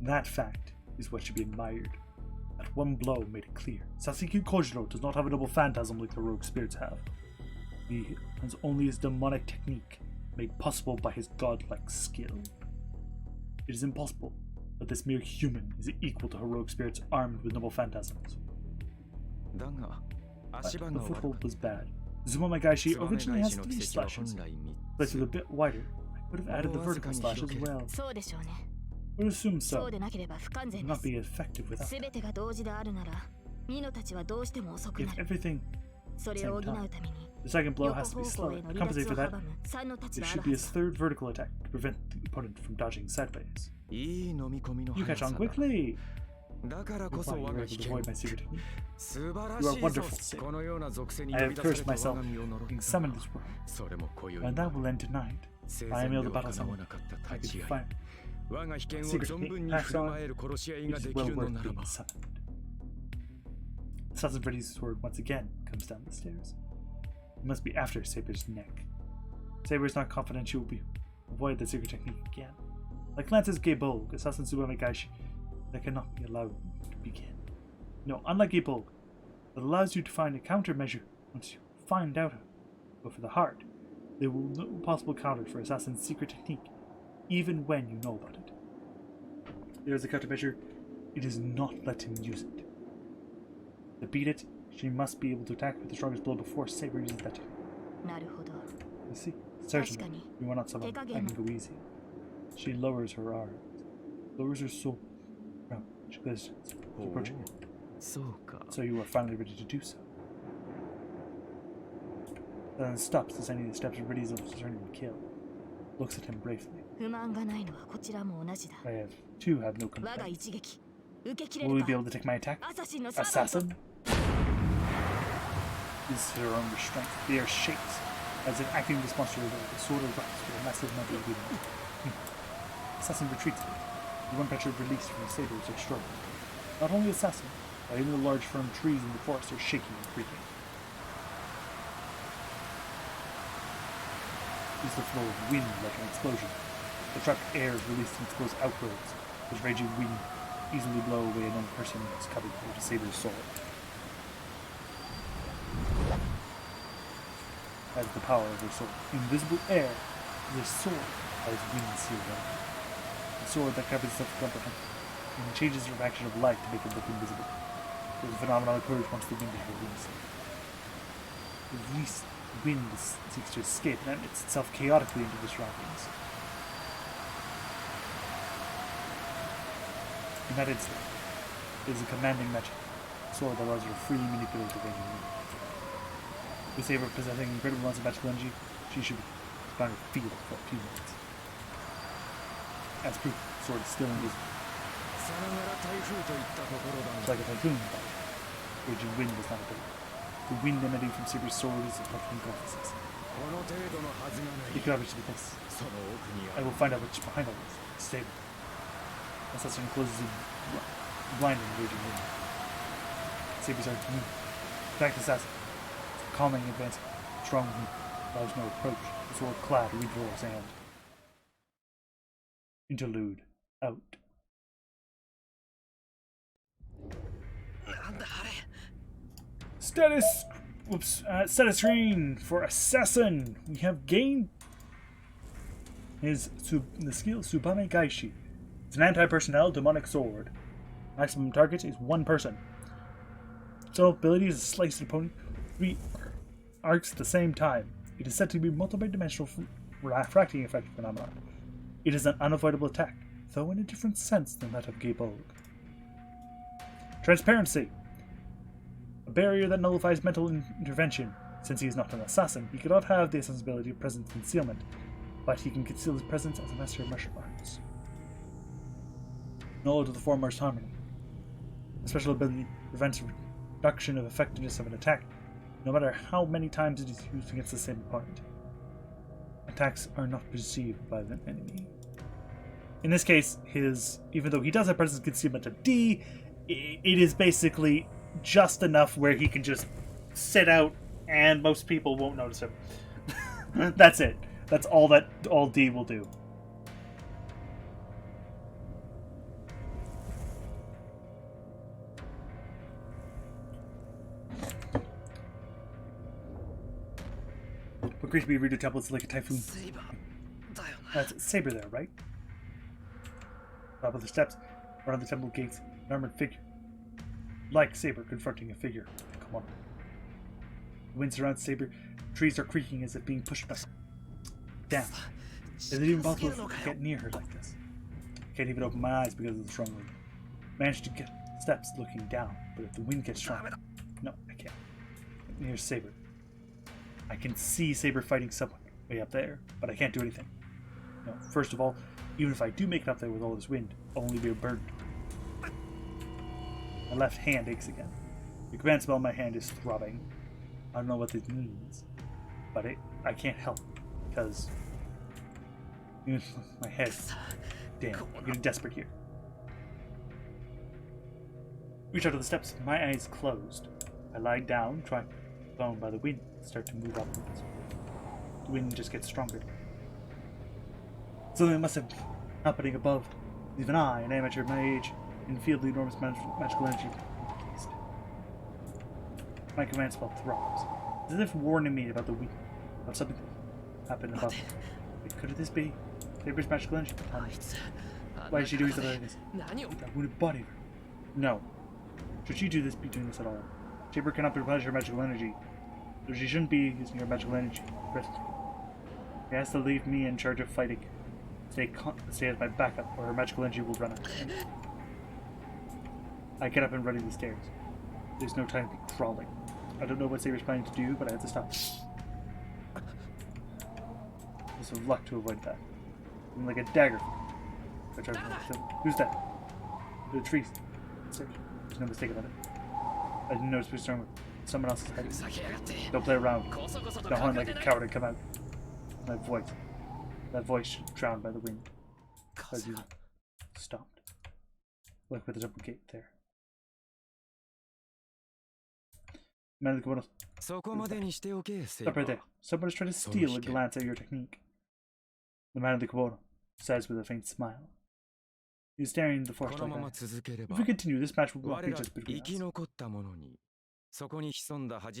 That fact is what should be admired. That one blow made it clear. Sasaki Kojiro does not have a noble phantasm like the rogue spirits have. He has only his demonic technique, made possible by his godlike skill. It is impossible that this mere human is equal to heroic spirits armed with noble phantasms. But the foothold was bad. Uzumaki Gaishi originally has 3 slashes. Placed it a bit wider, I would have added the vertical slash as well. I would assume so. It would not be effective without that. If everything at the same time, the second blow has to be slower. To compensate for that, there should be a 3rd vertical attack to prevent the opponent from dodging sideways. You catch on quickly! Why you were able to avoid my secret technique? You are wonderful, Saber. I have cursed myself being summoned this world, and that will end tonight. I am able to battle someone. I can find secret technique packs on. It is well worth being summoned. Assassin Freddy's sword once again comes down the stairs. It must be after Saber's neck. Saber is not confident she will avoid the secret technique again. Like Lance's Gaebolg, Assassin Tsubame Gaishi, that cannot be allowed to begin. No, unlike Gaebolg, it allows you to find a countermeasure once you find out how. But for the heart, there will be no possible counter for Assassin's secret technique, even when you know about it. There is a countermeasure, it is not let him use it. To beat it, she must be able to attack with the strongest blow before Saber uses that technique. I see. Certainly, you are not someone I can go easy. She lowers her arms, lowers her soul. No, she goes approaching him. So you are finally ready to do so. Then stops as any of the steps of ready to turn and kill. Looks at him bravely. I have no complaints. Will we be able to take my attack? Assassin? Is her own restraint. The air shakes as if acting in response to her will. The sword erupts with a massive amount of wind. Assassin retreats a bit. The one pressure released from the saber is extraordinary. Not only Assassin, but even the large firm trees in the forest are shaking and creaking. Is the flow of wind like an explosion. The trapped air is released and explodes outwards. As raging wind easily blow away a known person is covered with a saber's sword. That is the power of her sword. Invisible air is a sword that is wind sealed around. A sword that covers itself with comprehend and changes the reaction of light to make it look invisible. This phenomenon occurs once the wind is released. The released wind seeks to escape and emits itself chaotically into the surroundings. In that instant, it is a commanding magic, a sword that allows her to freely manipulate the raging wind. With Saber possessing incredible amounts of magical energy, she should find her field for a few minutes. As proof, the sword is still invisible. It's like a typhoon, but raging wind does not abate. The wind emanating from Saber's sword is a fucking goddesses. It could obviously be this. I will find out what's behind all this. Saber. Assassin closes in blinding raging wind. Saber's arms move. Attack the assassin. Calming, advancing. Strong wind. Allows no approach. The sword clad redraws and. Interlude. Out. Status screen for Assassin. We have gained the skill Tsubame Gaishi. It's an anti-personnel demonic sword. Maximum target is 1 person. So ability is to slice an opponent 3 arcs at the same time. It is said to be multi-dimensional refracting effect phenomenon. It is an unavoidable attack, though in a different sense than that of Gaebolg. Transparency. A barrier that nullifies mental intervention. Since he is not an assassin, he cannot have the assassin's ability of presence concealment, but he can conceal his presence as a master of martial arts. Knowledge of the former's harmony. A special ability prevents reduction of effectiveness of an attack, no matter how many times it is used against the same opponent. Attacks are not perceived by the enemy. In this case, even though he does have presence concealment of D, it is basically just enough where he can just sit out and most people won't notice him. That's it. That's all D will do. Agreed to be Rito Temple is like a typhoon. セイバーだよな。 That's Saber there, right? Top of the steps, front of the temple gates, an armored figure. Like Saber confronting a figure. Come on. The wind surrounds Saber. Trees are creaking as if being pushed back. Damn. Is it even possible to get near her like this? I can't even open my eyes because of the strong wind. Managed to get steps looking down, but if the wind gets strong... No, I can't. Near Saber. I can see Saber fighting someone way up there, but I can't do anything. No, first of all, even if I do make it up there with all this wind, I'll only be a burden. My left hand aches again. The command spell in my hand is throbbing. I don't know what this means, but I can't help because my head. Damn, I'm getting desperate here. Reach out to the steps. My eyes closed. I lie down, trying, blown by the wind, start to move upwards. The wind just gets stronger. Something must have been happening above. Even I, an amateur of my age, can feel the enormous magical energy. My command spell throbs, as if warning me about the weak, about something happened above. Wait, could this be Saber's magical energy? Why is she doing something like this? That wounded body. No. Should she be doing this at all? Saber cannot replenish her magical energy, so she shouldn't be using her magical energy. She has to leave me in charge of fighting. Stay as my backup, or her magical energy will run out. I get up and run the stairs. There's no time to be crawling. I don't know what Saber's planning to do, but I have to stop. Just have luck to avoid that. I'm like a dagger. Who's that? The trees. There's no mistake about it. I didn't notice we were strong with someone else's head. Don't play around. Don't hunt like a coward and come out. My voice. That voice drowned by the wind. As you stopped. Look with the double gate there. Man of the Kimono. Stop right there. Someone is trying to steal a glance at your technique. The man of the kimono says with a faint smile. He's staring at the forest like that. If we continue, this match will not be just between us. I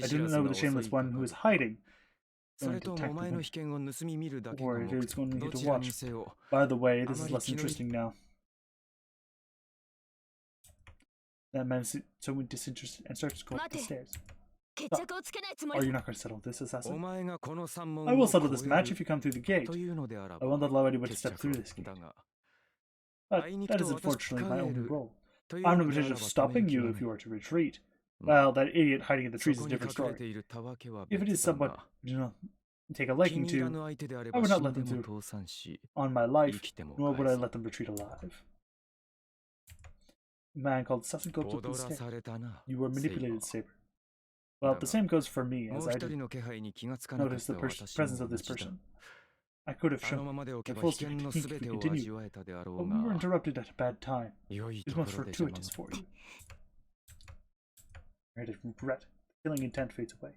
didn't know the shameless one who is hiding. Going to attack the wind. Or it is going to get to watch. By the way, this is less interesting now. That man is so disinterested and starts to go up the stairs. Stop. Are you not going to settle this, assassin? I will settle this match if you come through the gate. I won't allow anyone to step through this gate. But that is unfortunately my only role. I'm in the position of stopping you if you are to retreat. Well, that idiot hiding in the trees is a different story. If it is someone you do not take a liking to, I would not let them through on my life, nor would I let them retreat alive. A man called Assassin goes up the stairs. You were manipulated, Saber. Well, the same goes for me, as I didn't notice the presence of this person. I could have shown the full technique if we continued, but we were interrupted at a bad time. It was most fortuitous for you. Right of regret. The killing intent fades away.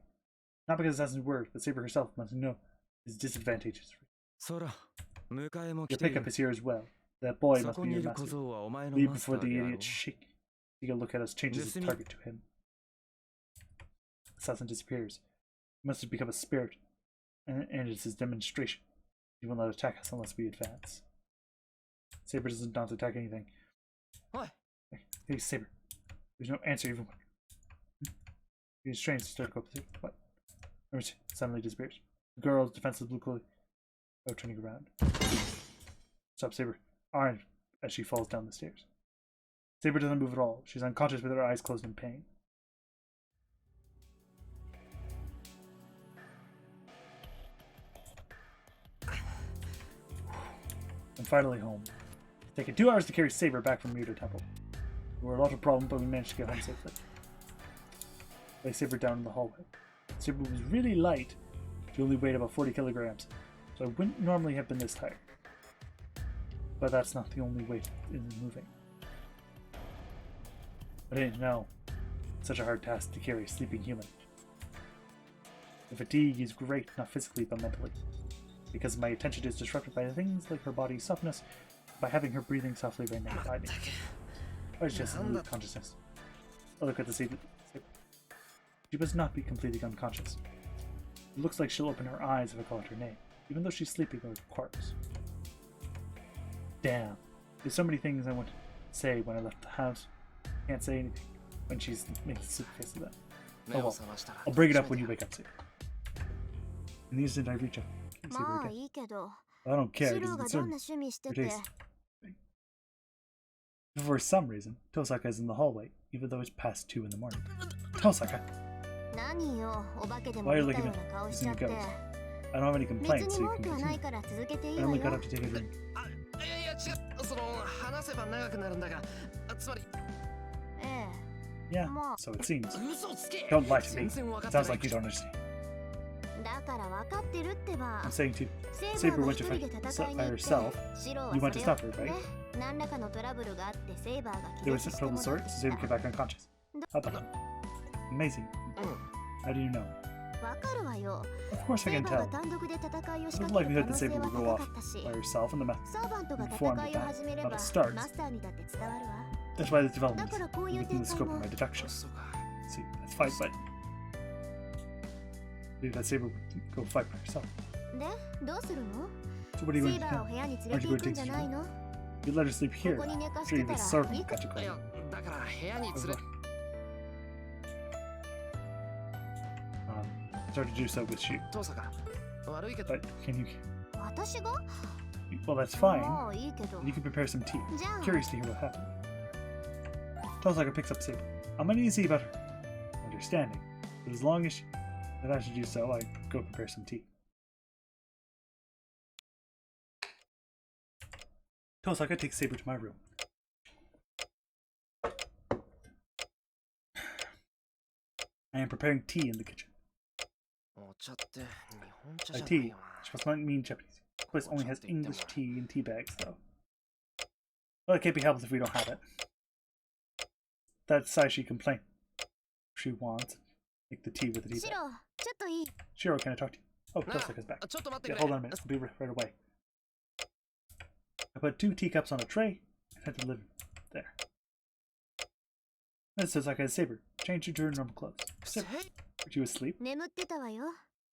Not because Assassin's word, but Saber herself must know his disadvantages. Your pickup is here as well. That boy must be your master. Leave before the idiot shake. Take a look at us, changes his target to him. Assassin disappears. He must have become a spirit, and it's his demonstration. He will not attack us unless we advance. Saber does not attack anything. What? Hey, Saber. There's no answer even when. He's strange to start to go up the what? Emerson suddenly disappears. The girl's defenseless blue clothing. Oh, turning around. Stop, Saber. Orange as she falls down the stairs. Saber doesn't move at all. She's unconscious with her eyes closed in pain. I'm finally home. It's taken 2 hours to carry Saber back from Rito Temple. There were a lot of problems, but we managed to get home safely. I lay Saber down in the hallway. Saber was really light. She only weighed about 40 kilograms, so I wouldn't normally have been this tired. But that's not the only weight in moving. I didn't know. It's such a hard task to carry a sleeping human. The fatigue is great, not physically but mentally. Because my attention is disrupted by things like her body's softness, by having her breathing softly right now by me. I was just in lose consciousness. I look at the Saber. She must not be completely unconscious. It looks like she'll open her eyes if I call out her name, even though she's sleeping like a corpse. Damn. There's so many things I want to say when I left the house. Can't say anything when she's making stupid faces of that. Oh well. I'll bring it up when you wake up, Saber. In the instant I reach up, Saber まあ again. いいけど、 I don't care, シ it ロ doesn't がどん concern な me. 趣味して Your て、 taste. For some reason, Tosaka is in the hallway, even though it's past 2 in the morning. Tosaka! 何よ、お化けでも Why are you 見た looking ような顔しちゃって。 at using a ghost? I don't have any 別 complaints, に so you 文 can 句はない continue. から続けていい I わ only got よ up。to take a drink. いやいや違う、その話せば長くなるんだが、つまりえ Yeah, え、ま so it seems. 嘘つけ。 Don't lie to 全 me. 然分か It ってな sounds い like you don't understand. え、だから分かってるってば I'm。saying to セーバ Saber ーが went 一 to 人 fight で戦いに by 行って、 herself. シロは You そ went to れ stop を her, 聞いて right? 何らかのトラブルがあってセーバーが気 There 絶 was a して戻 trouble って sort, き so Saber た。 came back unconscious. How about that? Amazing. うん。 How do you know? わかるわよ。 Of course セ I ー can バーが tell. 単独で戦いを仕 There's 掛 no ける likelihood 可 that 能性 Saber は would go 高 off かったし、 by herself, and the サーバントが informed 戦いを始めれば that starts. マスターにだって伝わるわ。 That's why the だ development からこう is いう within 展 the 開 scope も of my deduction. そうか。 See, let's fight, but maybe that Saber would go fight by herself. で、どうするの？ So what are you セ going ー to バーを do? 部屋に連れて行くんじゃないの？ You let her sleep こ here. こに寝かし Sure, て you た the ら servant い got く to い call や you. だから部屋に連れ。 Start to do so with Shu. 父さんか。悪いけど。 But can you? 私が？ Well, that's fine. まあいいけど。 You can prepare some tea. じゃあ、 Curious to hear what happened. Tosaka picks up Saber. I'm uneasy about her understanding, but as long as she, that I should do so, I go prepare some tea. Tosaka takes Saber to my room. I am preparing tea in the kitchen. お茶って日本茶 By じゃない tea, よな。 which must not mean Japanese. This place only has English tea in tea bags, though. Well, it can't be helped if we don't have it. That's Saishi complained. She wants make the tea with the tea シ bag. ロ、ちょっといい？ Shiro, can I talk to you? Oh, なあ Tosaka's back. ちょっと待って Yeah, くれ。 hold on a minute. I'll be right away. I put 2 teacups on a tray and had to live there. Then Tosaka has Saber. Changed her to her normal clothes. せ Saber, were you asleep? 眠ってたわよ。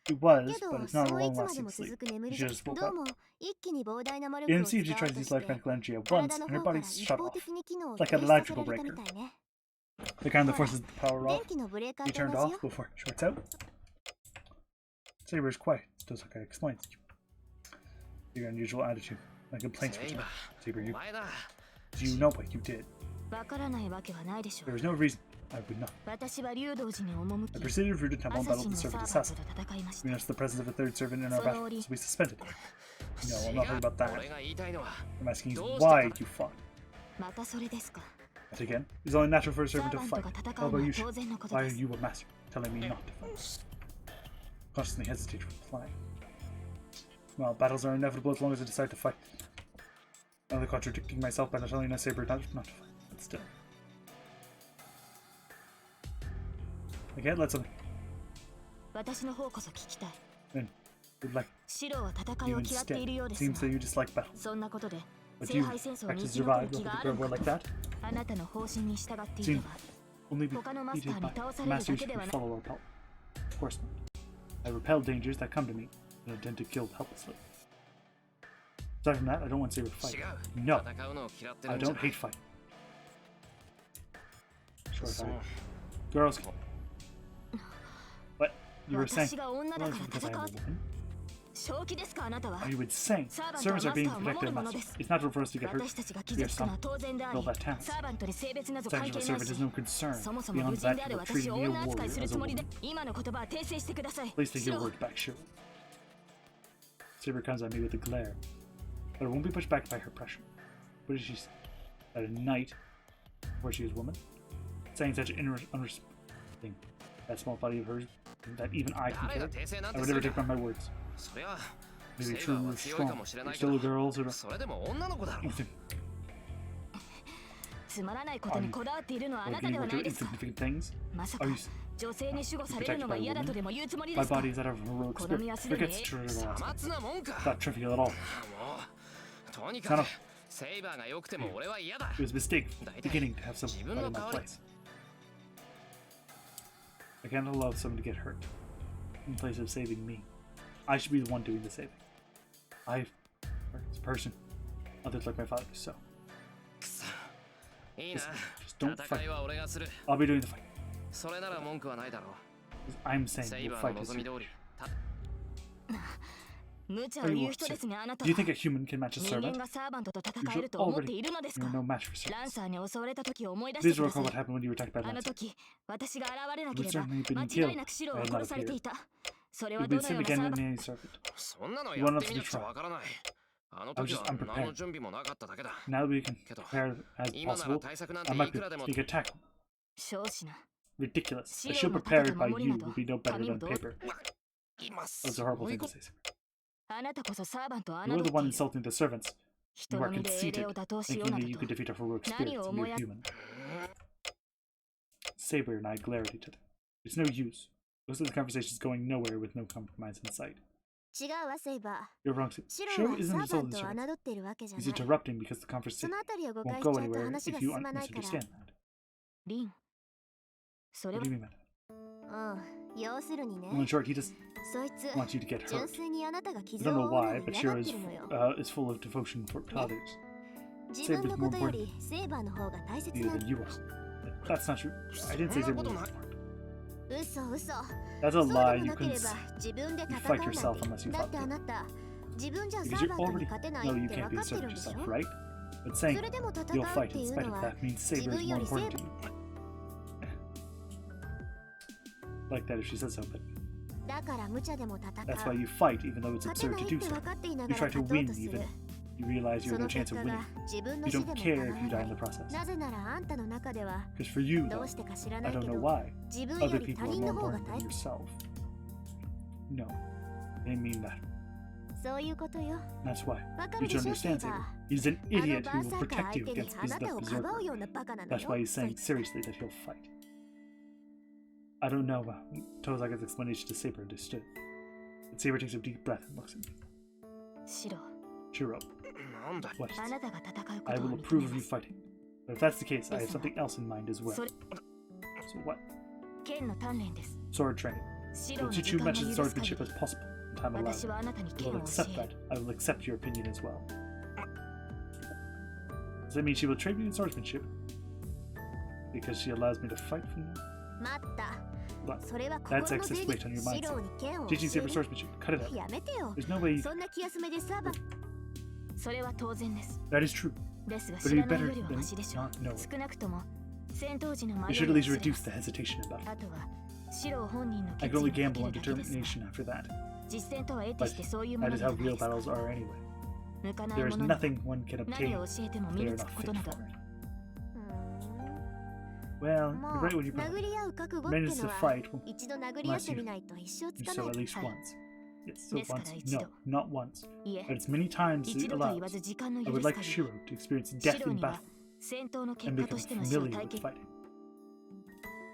It was, けど、 but it's そ not a うい long つまで lasting も sleep. 続く眠り She じゃ just woke どう up. も一気に膨大な魔 It 力 didn't を seem 使 to お try う to と use し life て mechanical energy at 体 once, の and her 方から body 一 shut 方 off. 的に機能を Like 停 an 止さ electrical せられた breaker. みたいね。 The kind that ほら、 forces the power 電 off 気のブレーカ be ーと turned 同じ off よ。 before it shorts out. Saber is quiet. Tosaka explains. Your unusual attitude. My complaints セ with イ you. バ Saber, ー、 you お前だ。 you know what you did. わからないわけはないでしょ There was no reason I would not. 私は竜道寺に赴 I き、 proceeded through the temple 朝 and 日 battled の the サー servant バン assassin. トと戦いまし We た。 noticed the presence of a third servant in our So battle, Nori- so we suspended him. No, I'm 違 not talking う about that. 俺が言いたいのは I'm asking you どうして why か you fought. またそれですか。 But again, it's only natural for a サー servant to バント fight. が戦 How うの about は you? 当然のこと Why で are す。 you a master, telling me not to fight? Constantly hesitate to reply. Well, battles are inevitable as long as I decide to fight. I'm only contradicting myself by not telling a Saber not to fight, but still. I can't let something 私の方こそ聞きたい。 in. You'd like シロは戦い you を嫌ってい instead. るようです Seems が that you dislike battle. そんなことで But 聖 you 杯戦争に actually 生き残 survive る気 with が a ある girl の like か that? あなたの方針に従っていれ Seems ば only be 他のマスタ defeated ーに by 倒されるだ masters けで who はない。 follow our call. Of course not. I repel dangers that come to me and intend to kill helplessly. Aside from that, I don't want Saber to 違 fight. う。 No, 戦うのを嫌ってる I んじゃ don't ない hate fighting. Short そう time. Girls. What? You were saying? 私が女だ Well, から because 戦 I am わ a せ woman. 正気ですかあなたは Are you insane? Servant Servants are being master protected by 守るもの masters. です It's natural for us to get hurt. 私たちが傷つくのは当然であり Build that town. サーバントに性別など Section 関 of 係 the ない servant し is no concern. そもそも Beyond 無人 that, である you will 私 treat を me a 女扱い warrior する as つ a もりで woman. 今の言葉は訂正してください Please take シ your ロ word back, Shiro. Saber comes at me with a glare, but it won't be pushed back by her pressure. What did she say? That a knight, before she was a woman? Saying such an unrespecting that small body of hers, that even I can 誰が carry. 訂正なん I て would す never る take か back my words. そりゃ Maybe セイバー true は or 強いか strong. もしれ You're ないけ still ど a girl, so それでも女の子だろ don't つまらないことにこだわっているのはあなた being では with な your いですか insignificant things. まさか Are you 女性に守護されるのが嫌だとでも言うつもりで my すか body is out of heroic 好み spirit? はすでに Forgets trivial さま aspects. つなもんか It's not trivial at all. もうとにか Son く of- セイバーが良くても俺は嫌だ It was a mistake beginning to have some Even fight in my though place. I can't allow someone to get hurt. in place of saving me. I should be the one doing the saving. I, as a person, others like my father, so. くそいいな Just don't 戦 fight. いは俺がする I'll be doing the fight. それなら文句はないだろ I'm う saying セイ we'll バー fight の as 望み you. 通りた無茶を言う人ですね、あなた Do you は think a human can match a 人間 servant? がサーバントと戦えると思っているのですか You're no match for ラン servants. サーに襲われた時を思い出して Please くださ recall い what happened when you were attacked by あの Lancer. 時私が現れなけ Would れば certainly have 間 been 違いなくシロ killed を by 殺されて Lancer. いたそれは You've ど been のよう sent なサー again バン in ト any servant. そんなの You や want って us み to なくちゃ try. わからないあの I was 時 just は unprepared. 何の準備もなかっただけだ Now that we can けど prepare as 今なら possible, 対策なんて I い might くらでも be take a tackle. 少子な Ridiculous. A シロ shield の prepared 盾と by 守り you など would be no better 神 than も同 paper. 今 That's a horrible そうい thing うこ to と say. あなたこそサーバントを You are 侮っ the て one いる insulting the servants. 人 You の are 身で英霊 conceited, を打倒しよう thinking な that you ど could と defeat our heroic 何 spirits を and 思 you're い human. Saber and I glared at each other. It's no use. Most of the conversation is going nowhere with no compromise in sight. 違うわセイバ You're wrong. ーシロ Shiro は isn't サーバ insulting ン the トを servants. 侮っているわけじゃ He's ない interrupting because the そ conversation のあたりを誤 won't 解し go ちゃうと anywhere 話 if が you 進まないから misunderstand that. リンそれ What は do you mean by that? うん要するに Well, in ね short, he just そいつ wants you to get 純 hurt. 粋にあなたが I 傷 don't を know 負うの why, を but 嫌が Shiro って is, るのよ is full of devotion for others. 自分のことよりセイバーの方が大切 You な than you are. That's not true. I didn't say Saber was more. 嘘嘘 That's そう a で lie. も You なけれ couldn't. ば自分で You 戦 fight うなん yourself て unless you だ fought ってあ them. なた自分じゃサ Because ー you バントに already 勝てない know っ you て can't 分 be かってる asserting んでしょ yourself, right? But そ saying れでも戦う you'll っ fight て in いう spite の of は that means 自 Saber 分 is よ more りセイ important to you. Like that if she says so, but だから無茶でも戦 that's why う you fight even though it's 勝て absurd ない to って do so. 分かっていな You がら try to 勝とう win とする even. You realize you そ have no の chance 結 of 果 winning. が自分の You 死 don't でも care 構 if you わ die な in い the process. なぜならあんたの中では Because for you, ど though, うしてか知らな I い don't け know ど why. 自分よ Other り他 people are 人 more の方が important 大 than 切 yourself. No, I didn't mean that. そういうことよ That's why. わか You るで should しょセイ understand, バ Saber. ー He's an あの idiot バ who ー will サーカー protect 相 you 手に against あなたを the かばう Berserker. ようなバカなの That's よ why he's そい saying つ seriously that he'll fight. I don't know. Tozaka's explanation to Saber understood. But Saber takes a deep breath and looks at me. シロ Shiro, なんだ what? あなたが戦うこ I とを will 認 approve め of ま you す fighting. But if that's the case, I have something else in mind as well. それ So what? 剣の鍛錬です Sword training. シロ We'll の teach 時 you 間が much 許 as す限 swordsmanship り as possible. In time 私 allowed. はあなたに I 剣 will を教 accept え that. I will accept your opinion as well. Does that mean she will train me in swordsmanship? Because she allows me to fight from you? 待った What? それは心 That's の excess 銭 weight on your シ mindset. ローに剣を Teaching 教 Saber える swordsmanship. Cut it out. やめてよ There's no way you... そんな気休めでサーバーそれは当然です That is true. ですが But 知 it'd ら be ないよ better りは than マシでしょ not knowing. 少なくとも戦闘時の迷 I い should を at least 忘れま reduce す the hesitation about it. あとはシロ本人の I 決 can 意 only にか gamble け on るだけですが determination after that. 実践とは得て But してそういうも that の is では how ない real ですか battles are anyway. 向かない There も is のに nothing one can 何 obtain を教えても if 身 they に are つ not くこと fit など for it. う Well, ーん you're もう right when you put 殴り合う覚悟って readiness の to は fight will 一度殴り合ってみないと一生つ do か so ない at least Hi. once. Yes, so ですから once. 一度。 No, not once. いえ But it's many times 一 it 度と言わ allows. ず時間の I 許 would す like 限り Shiro to experience シ death ロ in には battle 戦闘の and 結果 become としての死を familiar 体 with 験 fighting.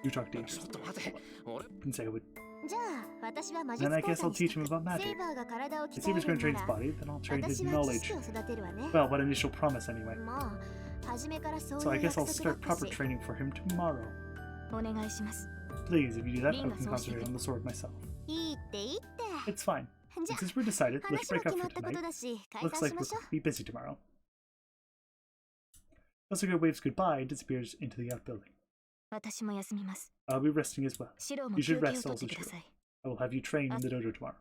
You talk ちょ dangerous. っと待て俺 Didn't say I would. じゃあ私は魔術 Then I 講 guess 座 I'll にし teach と him く about magic. セイバーが体を If 鍛え Saber's る going to な train his ら body, then I'll train his 私は知識 knowledge. を育てるわね Well, what initial promise anyway. もう初めからそう So い I う guess 約 I'll 束だ start った proper し training for him tomorrow. お願いします Please, if you do that, I Ringa can concentrate on the sword myself. いいっていいって It's fine. じゃ And since we're decided, あ let's 話は break up 決ま for ったこと tonight. だし解 Looks 散 like しま we'll しょう be busy tomorrow. Sasuke waves goodbye and disappears into the outbuilding. 私も休みます I'll be resting as well. シロも You 休 should 憩を rest 取って also, ください I will have you train in the dojo tomorrow.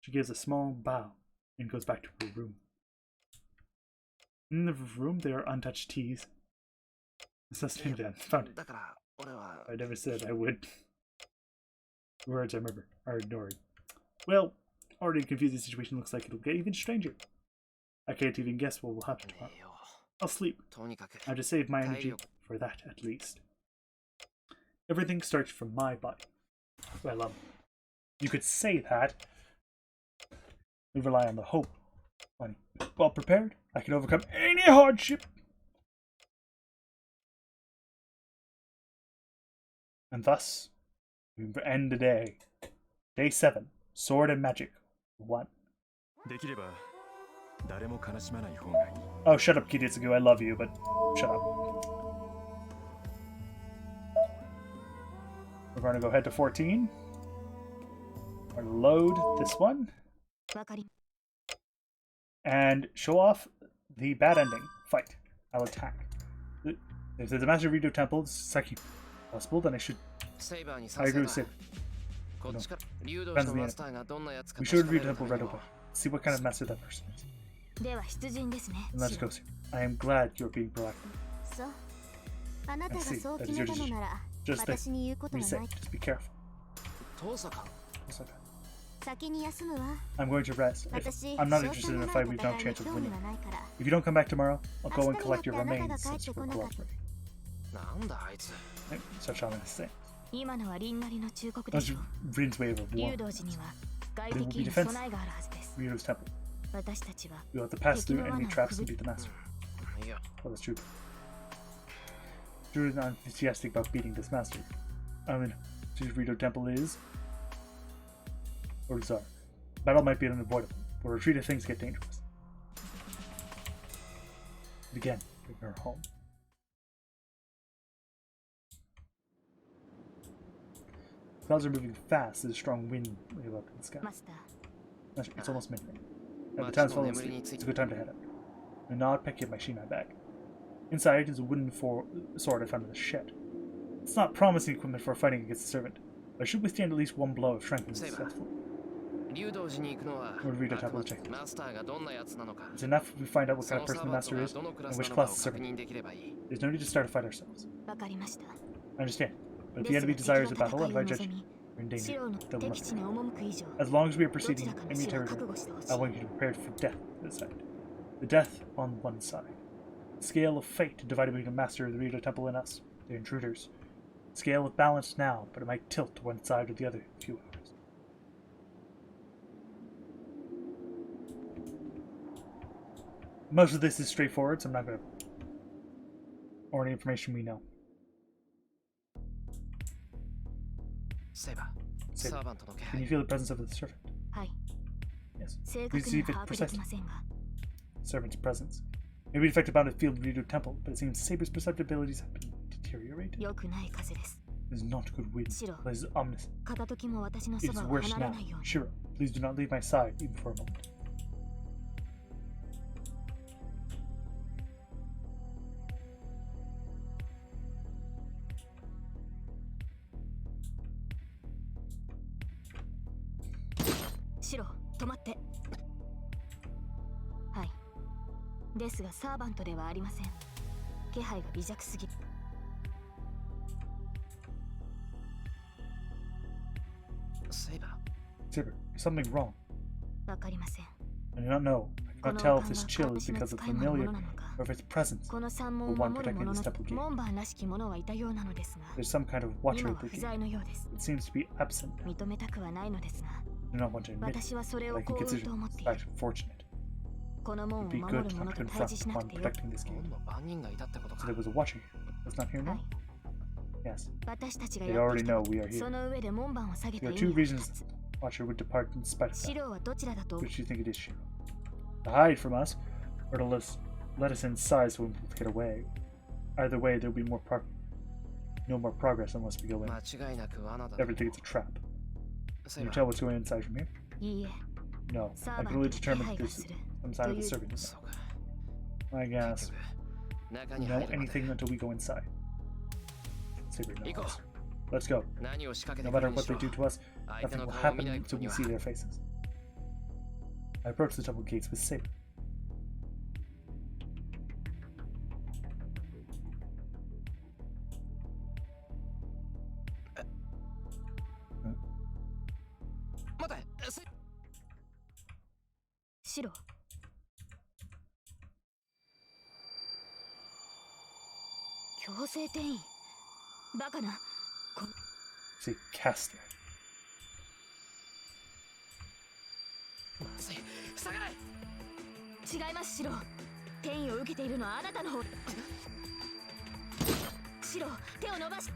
She gives a small bow and goes back to her room. In the room, there are untouched teas. Sustained down. Found it. だから俺は I never said I would. Words I remember are ignored. Well, already confused the situation looks like it'll get even stranger. I can't even guess what will happen ね tomorrow. えよ I'll sleep. とにかく I'll just save my energy Tired. for that at least. Everything starts from my body. Well, you could say that. We rely on the hope. When well prepared, I can overcome any hardship. And thus, we end the day. Day 7, Sword and Magic 1. できれば誰も悲しまない方がいい。 Oh, shut up, Kiritsugu. I love you, but shut up. We're going to go head to 14. Or load this one わかり and show off the bad ending. Fight. I'll attack. If there's a Master Rito Temple, it's Saki possible, then I should. セイバーに I さ agree せ with ば Sib. こっちから竜同士のマスターがどんなやつか We 確 should かめ Rito るた Temple め right にも away. See what kind of master that person is. では出陣ですね And let's シロ go, Sib. I am glad you're being proactive. そうあなたがそう決めたのなら Just think. 私に言うことは Reset. ない Just be careful. 遠さか It's okay. 先に休むわ I'm going to rest. If 私 I'm not 詳 interested 細 in の a な fight, い we've no 戦いに chance of 興味 winning. はないから If you don't come back tomorrow, I'll go and 明日に collect your なってあなたが remains 帰っ since てこ we're なかった cooperating. なんだあいつ Right? Such ominous things. 今のはリンなりの忠告で That's しょう Rin's wave of 竜 war. 道寺には外 There will 敵 be への defense. 備えがあるはずです Rito's temple. 私たちは We'll have to pass through enemy Tekino traps wana and beat the master. いや Well, that's true. Drew is not enthusiastic about beating this master. I mean, Rito Temple is. Or bizarre. Battle might be unavoidable, but retreat if things get dangerous. And again, bring her home. Clouds are moving fast. There's a strong wind way up in the sky. マスター It's almost midnight. At the town's fallen asleep. It's a good time to head out. A nod, picking my shinai bag. Inside is a wooden sword I found in the shed. It's not promising equipment for fighting against the servant, but I should withstand at least one blow if strength is successful. 竜道寺に行くのは俺リーダーあくまでタブルチェックマスターがどんなやつなのか It's enough if we find out what そ kind of の person サ the ーバン master トが is どのクラ and ス which なのか class を the 確 servant. 認できればいい There's no need to start a fight ourselves. わかりました I understand, but if で the す enemy が敵 desires の a battle, 戦 and い if を I judge 望み we're in シ danger, ロの then we 敵 must. 地に赴く以上 As long as we are どち proceeding らかの enemy 死を覚 territory, 悟してほし I い want you to prepare for death this side. The death on one side. Scale of fate divided between the master of the Rito Temple and us, the intruders. Scale of balance now, but it might tilt to one side or the other in a few hours. Most of this is straightforward, so I'm not going to. Or any information we know. セイバー セイバーサーバントの気 Can 配 you feel the presence of the servant? はい Yes. 正 Please 確 see に if は it 把握でき precisely. ませんが Servant's presence. Maybe it affected bound at Field Rito Temple, but it seems Saber's perceptibilities have been deteriorated. 良くない風です It is not good wind. Shiro. It is ominous. 片時も私のそ It is ばを worse 離れ now. ないように Shiro, please do not leave my side even for a moment. Shiro, シロ止まってはいですがサーバントではありません気配が微弱すぎセイバ Saber, is something wrong? わかりません I do not know. I こ cannot の tell 王 if this 冠 chill は is 私の because of 使い物 familiar なのか or if it's presence. この山門を The one 守る protecting 者 this の temple gate. 門番らしき者はいたようなのですが There's some kind of watcher 今 at は the 不 gate. 在のようです It seems to be absent. 認めたくはないのですが I do not want to admit it, 私はそれ but を I can 幸運 consider と思ってい this る fact fortunate. この門 It を would be 守 good る to 者 not と対峙 confront しな upon くてよ protecting this ー gate. 門の番人がいたってこと So か there was a watcher here. That's not here は now? い Yes. 私たちが They やって already きた know we are そ here. の上で門番を下げた There 意 are two 味が reasons the watcher would depart in spite of シ that. ロはどちらだと Which do you think it is, Shiro? To hide from us, or to let us inside so we won't get away. Either way, there'll be no more progress unless we go in. 間違いなく罠だ Everything is a trap. セ Can イ you バ tell ー what's going inside from here? いいえ No. サ I ーバ can ン only トの気 determine 配 that が this する some sign of the という servant. そうか I 結 guess. 局中 We に know 入るまで anything until we go inside. Saber Iko. knows. Let's go. 何を仕掛け No てく matter るに what し they ろ do to us, 相手 nothing の will 顔を見ない happen こと until に we は see their faces. I approach the temple gates with Saber. Mate, セイシロ強制転移バカな See, Caster. まずい下がれ違いますシロ転移を受けているのはあなたの方シロ手を伸ばし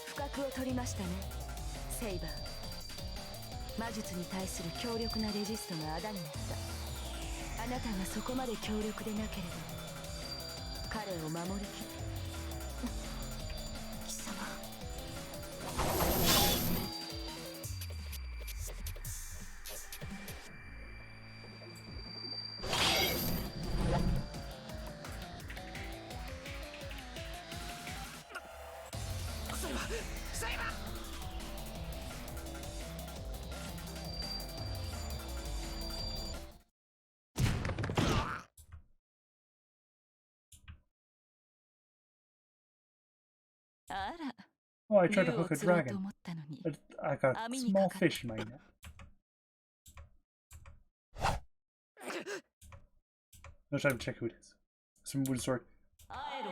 不覚を取りましたねセイバー魔術に対する強力なレジストがあだになったあなたがそこまで強力でなければ彼を守りきあら、 Oh, I tried to 竜を hook a 釣ろうと dragon. 思ったのに。 But I got a small fish in my net. No time to check who it is. Some wooden sword. 会えろ。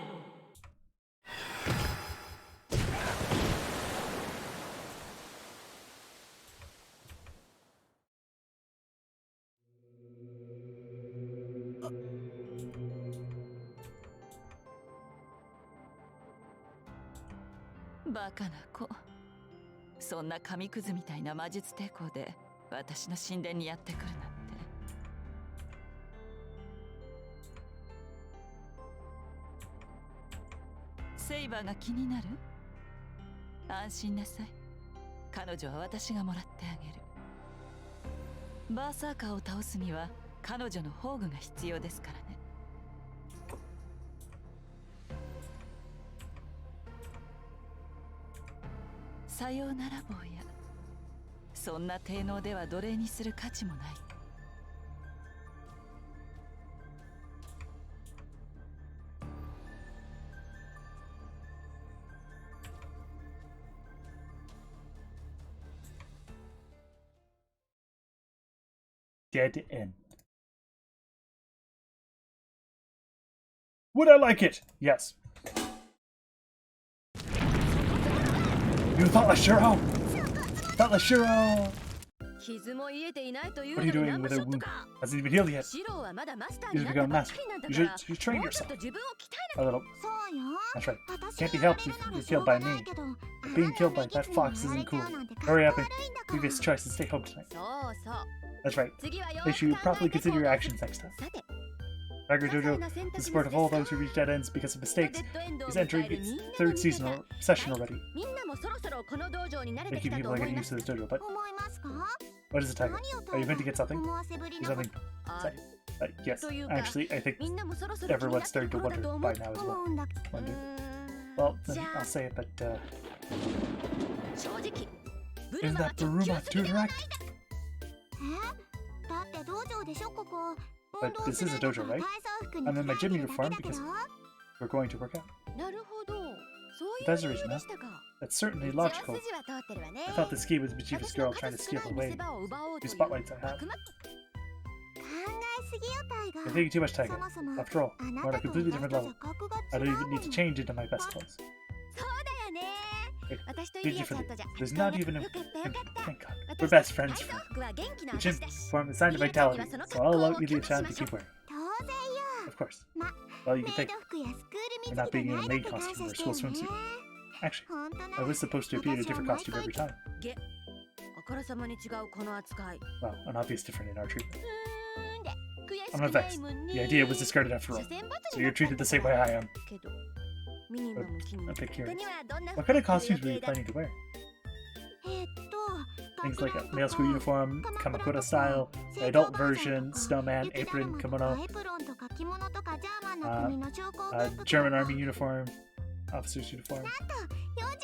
バカな子。そんな紙くずみたいな魔術抵抗で私の神殿にやってくるなんて。セイバーが気になる？安心なさい。彼女は私がもらってあげる。バーサーカーを倒すには彼女の宝具が必要ですからね。さようなら坊や。そんな低能では奴隷にする価値もない。Dead end. Would I like it? Yes. You thought Shiro! Thought Shiro! 傷も癒えていないという What are の you に doing ナンバ with シ a ョット wound? か。 Hasn't even healed yet. シローはまだマスター You に should なった become ば a っか master. りなんだ You から should train もうちょっ yourself. と自分を鍛 A えな little. そうよ That's right. 私 Can't be が helped や if れるの you're がしょ killed う by がない me. けど Being killed by あ that なた fox ができ isn't る cool. のなんて Hurry up かっ and こ悪いんだから previous choice and stay home tonight. そうそう。 That's right. 次はよ They ーく should 考 probably えて consider 行 your 動 actions す next time. さて、 Tiger 些細 Jojo, な選 the 択 support ミ of ス all です those か？ who reach dead ends because of デッ mistakes ドエンドを is 迎 entering える its みんなの third 味 season 方。 session already. みんなもそろそろこの道場に慣れて Thank き you たと people are 思い getting ま used す to。this dojo, but 思いますか what is it, Tiger? 何を Are you going to get something? 思わせぶり Do なこと something? あ Yes. というか、 Actually, I think みんなもそろそろ気にな everyone's ってる starting to 頃だ wonder と思 by う。 now as 思 well. うんだ Wonder. う Well, ーん、 then じゃ I'll あ say it, but 正直、ブ isn't ルマは that 直 Baruma 球すぎではない Tutorak? だって道場でしょここ But 運動 this す is る a んだ dojo, から right? 体操服に I'm in my 着替 gym えてるだけ uniform だけど because we're going to work out. なるほど。そういう That's the 理 reason, 由 huh? でしたか。 That's certainly 一応 logical. 筋は通ってるわね。 I thought the ski was Vegeta's 私の girl trying to 数 steal 少ない away 見せ場を奪おうと the いう spotlights I have. 悪魔。考えすぎよタイガ You're thinking too much, そ Tiger. もそも After all, あな we're on た a と completely 私 different と level. じゃ格が I 違 don't う even も need to ん change into my best clothes. そうだよね。 Hey, 私とイ did リ you アち for ゃん the? とじゃ There's だ not ね。 even a. よかったよかった。 Thank God. We're 元 私 best 体 friends 操 for 服は元気な the 証 gym だし。 form a sign of イリアちゃんに vitality, はその so 格 I'll 好 allow を you 許 the し chance ま to しょ keep う。 wearing. 当然よ Of course. ま Well, you メ can イ thank ド服やスクール for 水 not 着が being in な a い maid だけ感 costume 謝 or して school よね swimsuit. Actually, 本当な I was supposed to appear in a 私は different 毎 costume 回 every time. げ、あからさまに違うこの扱い。 Well, an obvious difference in our treatment. で、悔し I'm く not ない vexed. もんね。 The idea was discarded after 所 all. 詮バツ So にな you're ったん treated だ the same か way ら I am. けど、ミニマム気に I'm a bit 他 curious. にはどんな What kind of 服着る costumes were 予 you 定だ？ planning to wear? 学 Things like ラ a ンと male か school uniform, 鎌倉 Kamakura と style, か the 成 adult 長バージョ version, ンとか snowman, 雪だる apron, まとか kimono, エプロンとか着物とかジャーマンの国の将校軍 a 服とか German army uniform, officer's uniform.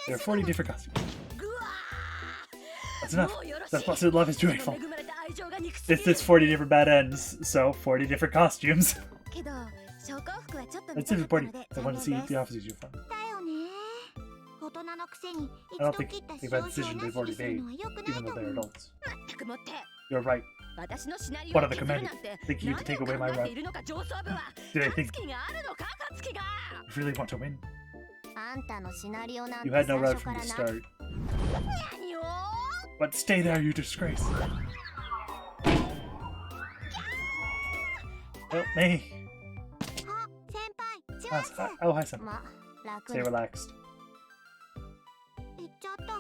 There are 40 different costumes. ぐわ That's ー enough. もうよろしい。 That's busted love is その joyful. 恵まれた愛情が憎すぎ It's る。 40 different bad ends, so 40 different costumes. けど、将校服はちょっと見 That's たか different った party. ので I 残 want to see 念で the す。 officer's uniform. だよね大人のくせに I 一 don't 度 think 切った they've 少 had 々 decisions な they've し already にする made, のは良くない even と though they're 思う adults. まったくもって。 You're right. 私のシナリオ What を are the 削る commanders? なんて Think you need to take 何を away my 考えて route? いるのか上層部は。 Did I 勝 think つ気があるのか勝つ気が。 you really want to win? あんたのシナリオなんて You 最 had no 初 route か from ら the な start. 何を But stay there, you disgrace. Help me. あ先輩チャンス Oh, hi, son. ま楽 Stay に relaxed. 行っちゃった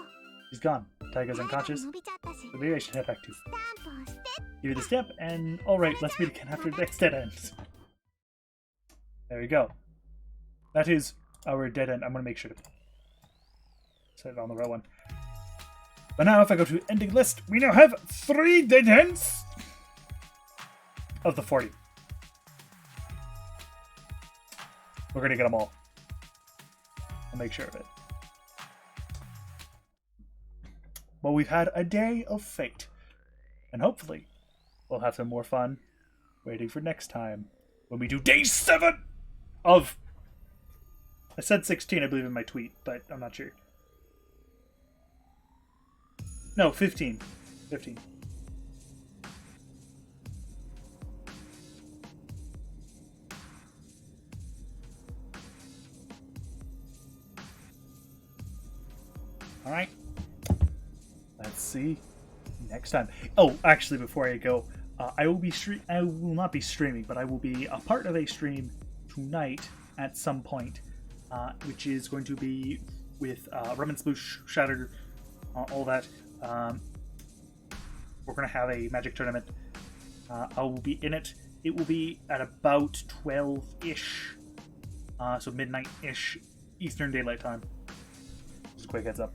He's gone. Tiger's 体 unconscious. 伸びちゃったし So maybe I should head back too. スタンプをして Give you the step, and alright, let's meet again after the next dead end. There we go. That is our dead end. I'm gonna make sure to set it on the right one. But now, if I go to ending list, we now have 3 dead ends of the 40. We're gonna get them all. I'll make sure of it. Well, we've had a day of fate, and hopefully we'll have some more fun waiting for next time when we do day 7 of I said 16, I believe, in my tweet, but I'm not sure. No, 15. 15. All right. Let's see. Next time. Oh, actually, before I go, I will not be streaming, but I will be a part of a stream tonight at some point, which is going to be with Rum and Sploosh, Shatter, all that. We're going to have a Magic tournament. I will be in it. It will be at about 12-ish, so midnight-ish Eastern Daylight Time. Just a quick heads up.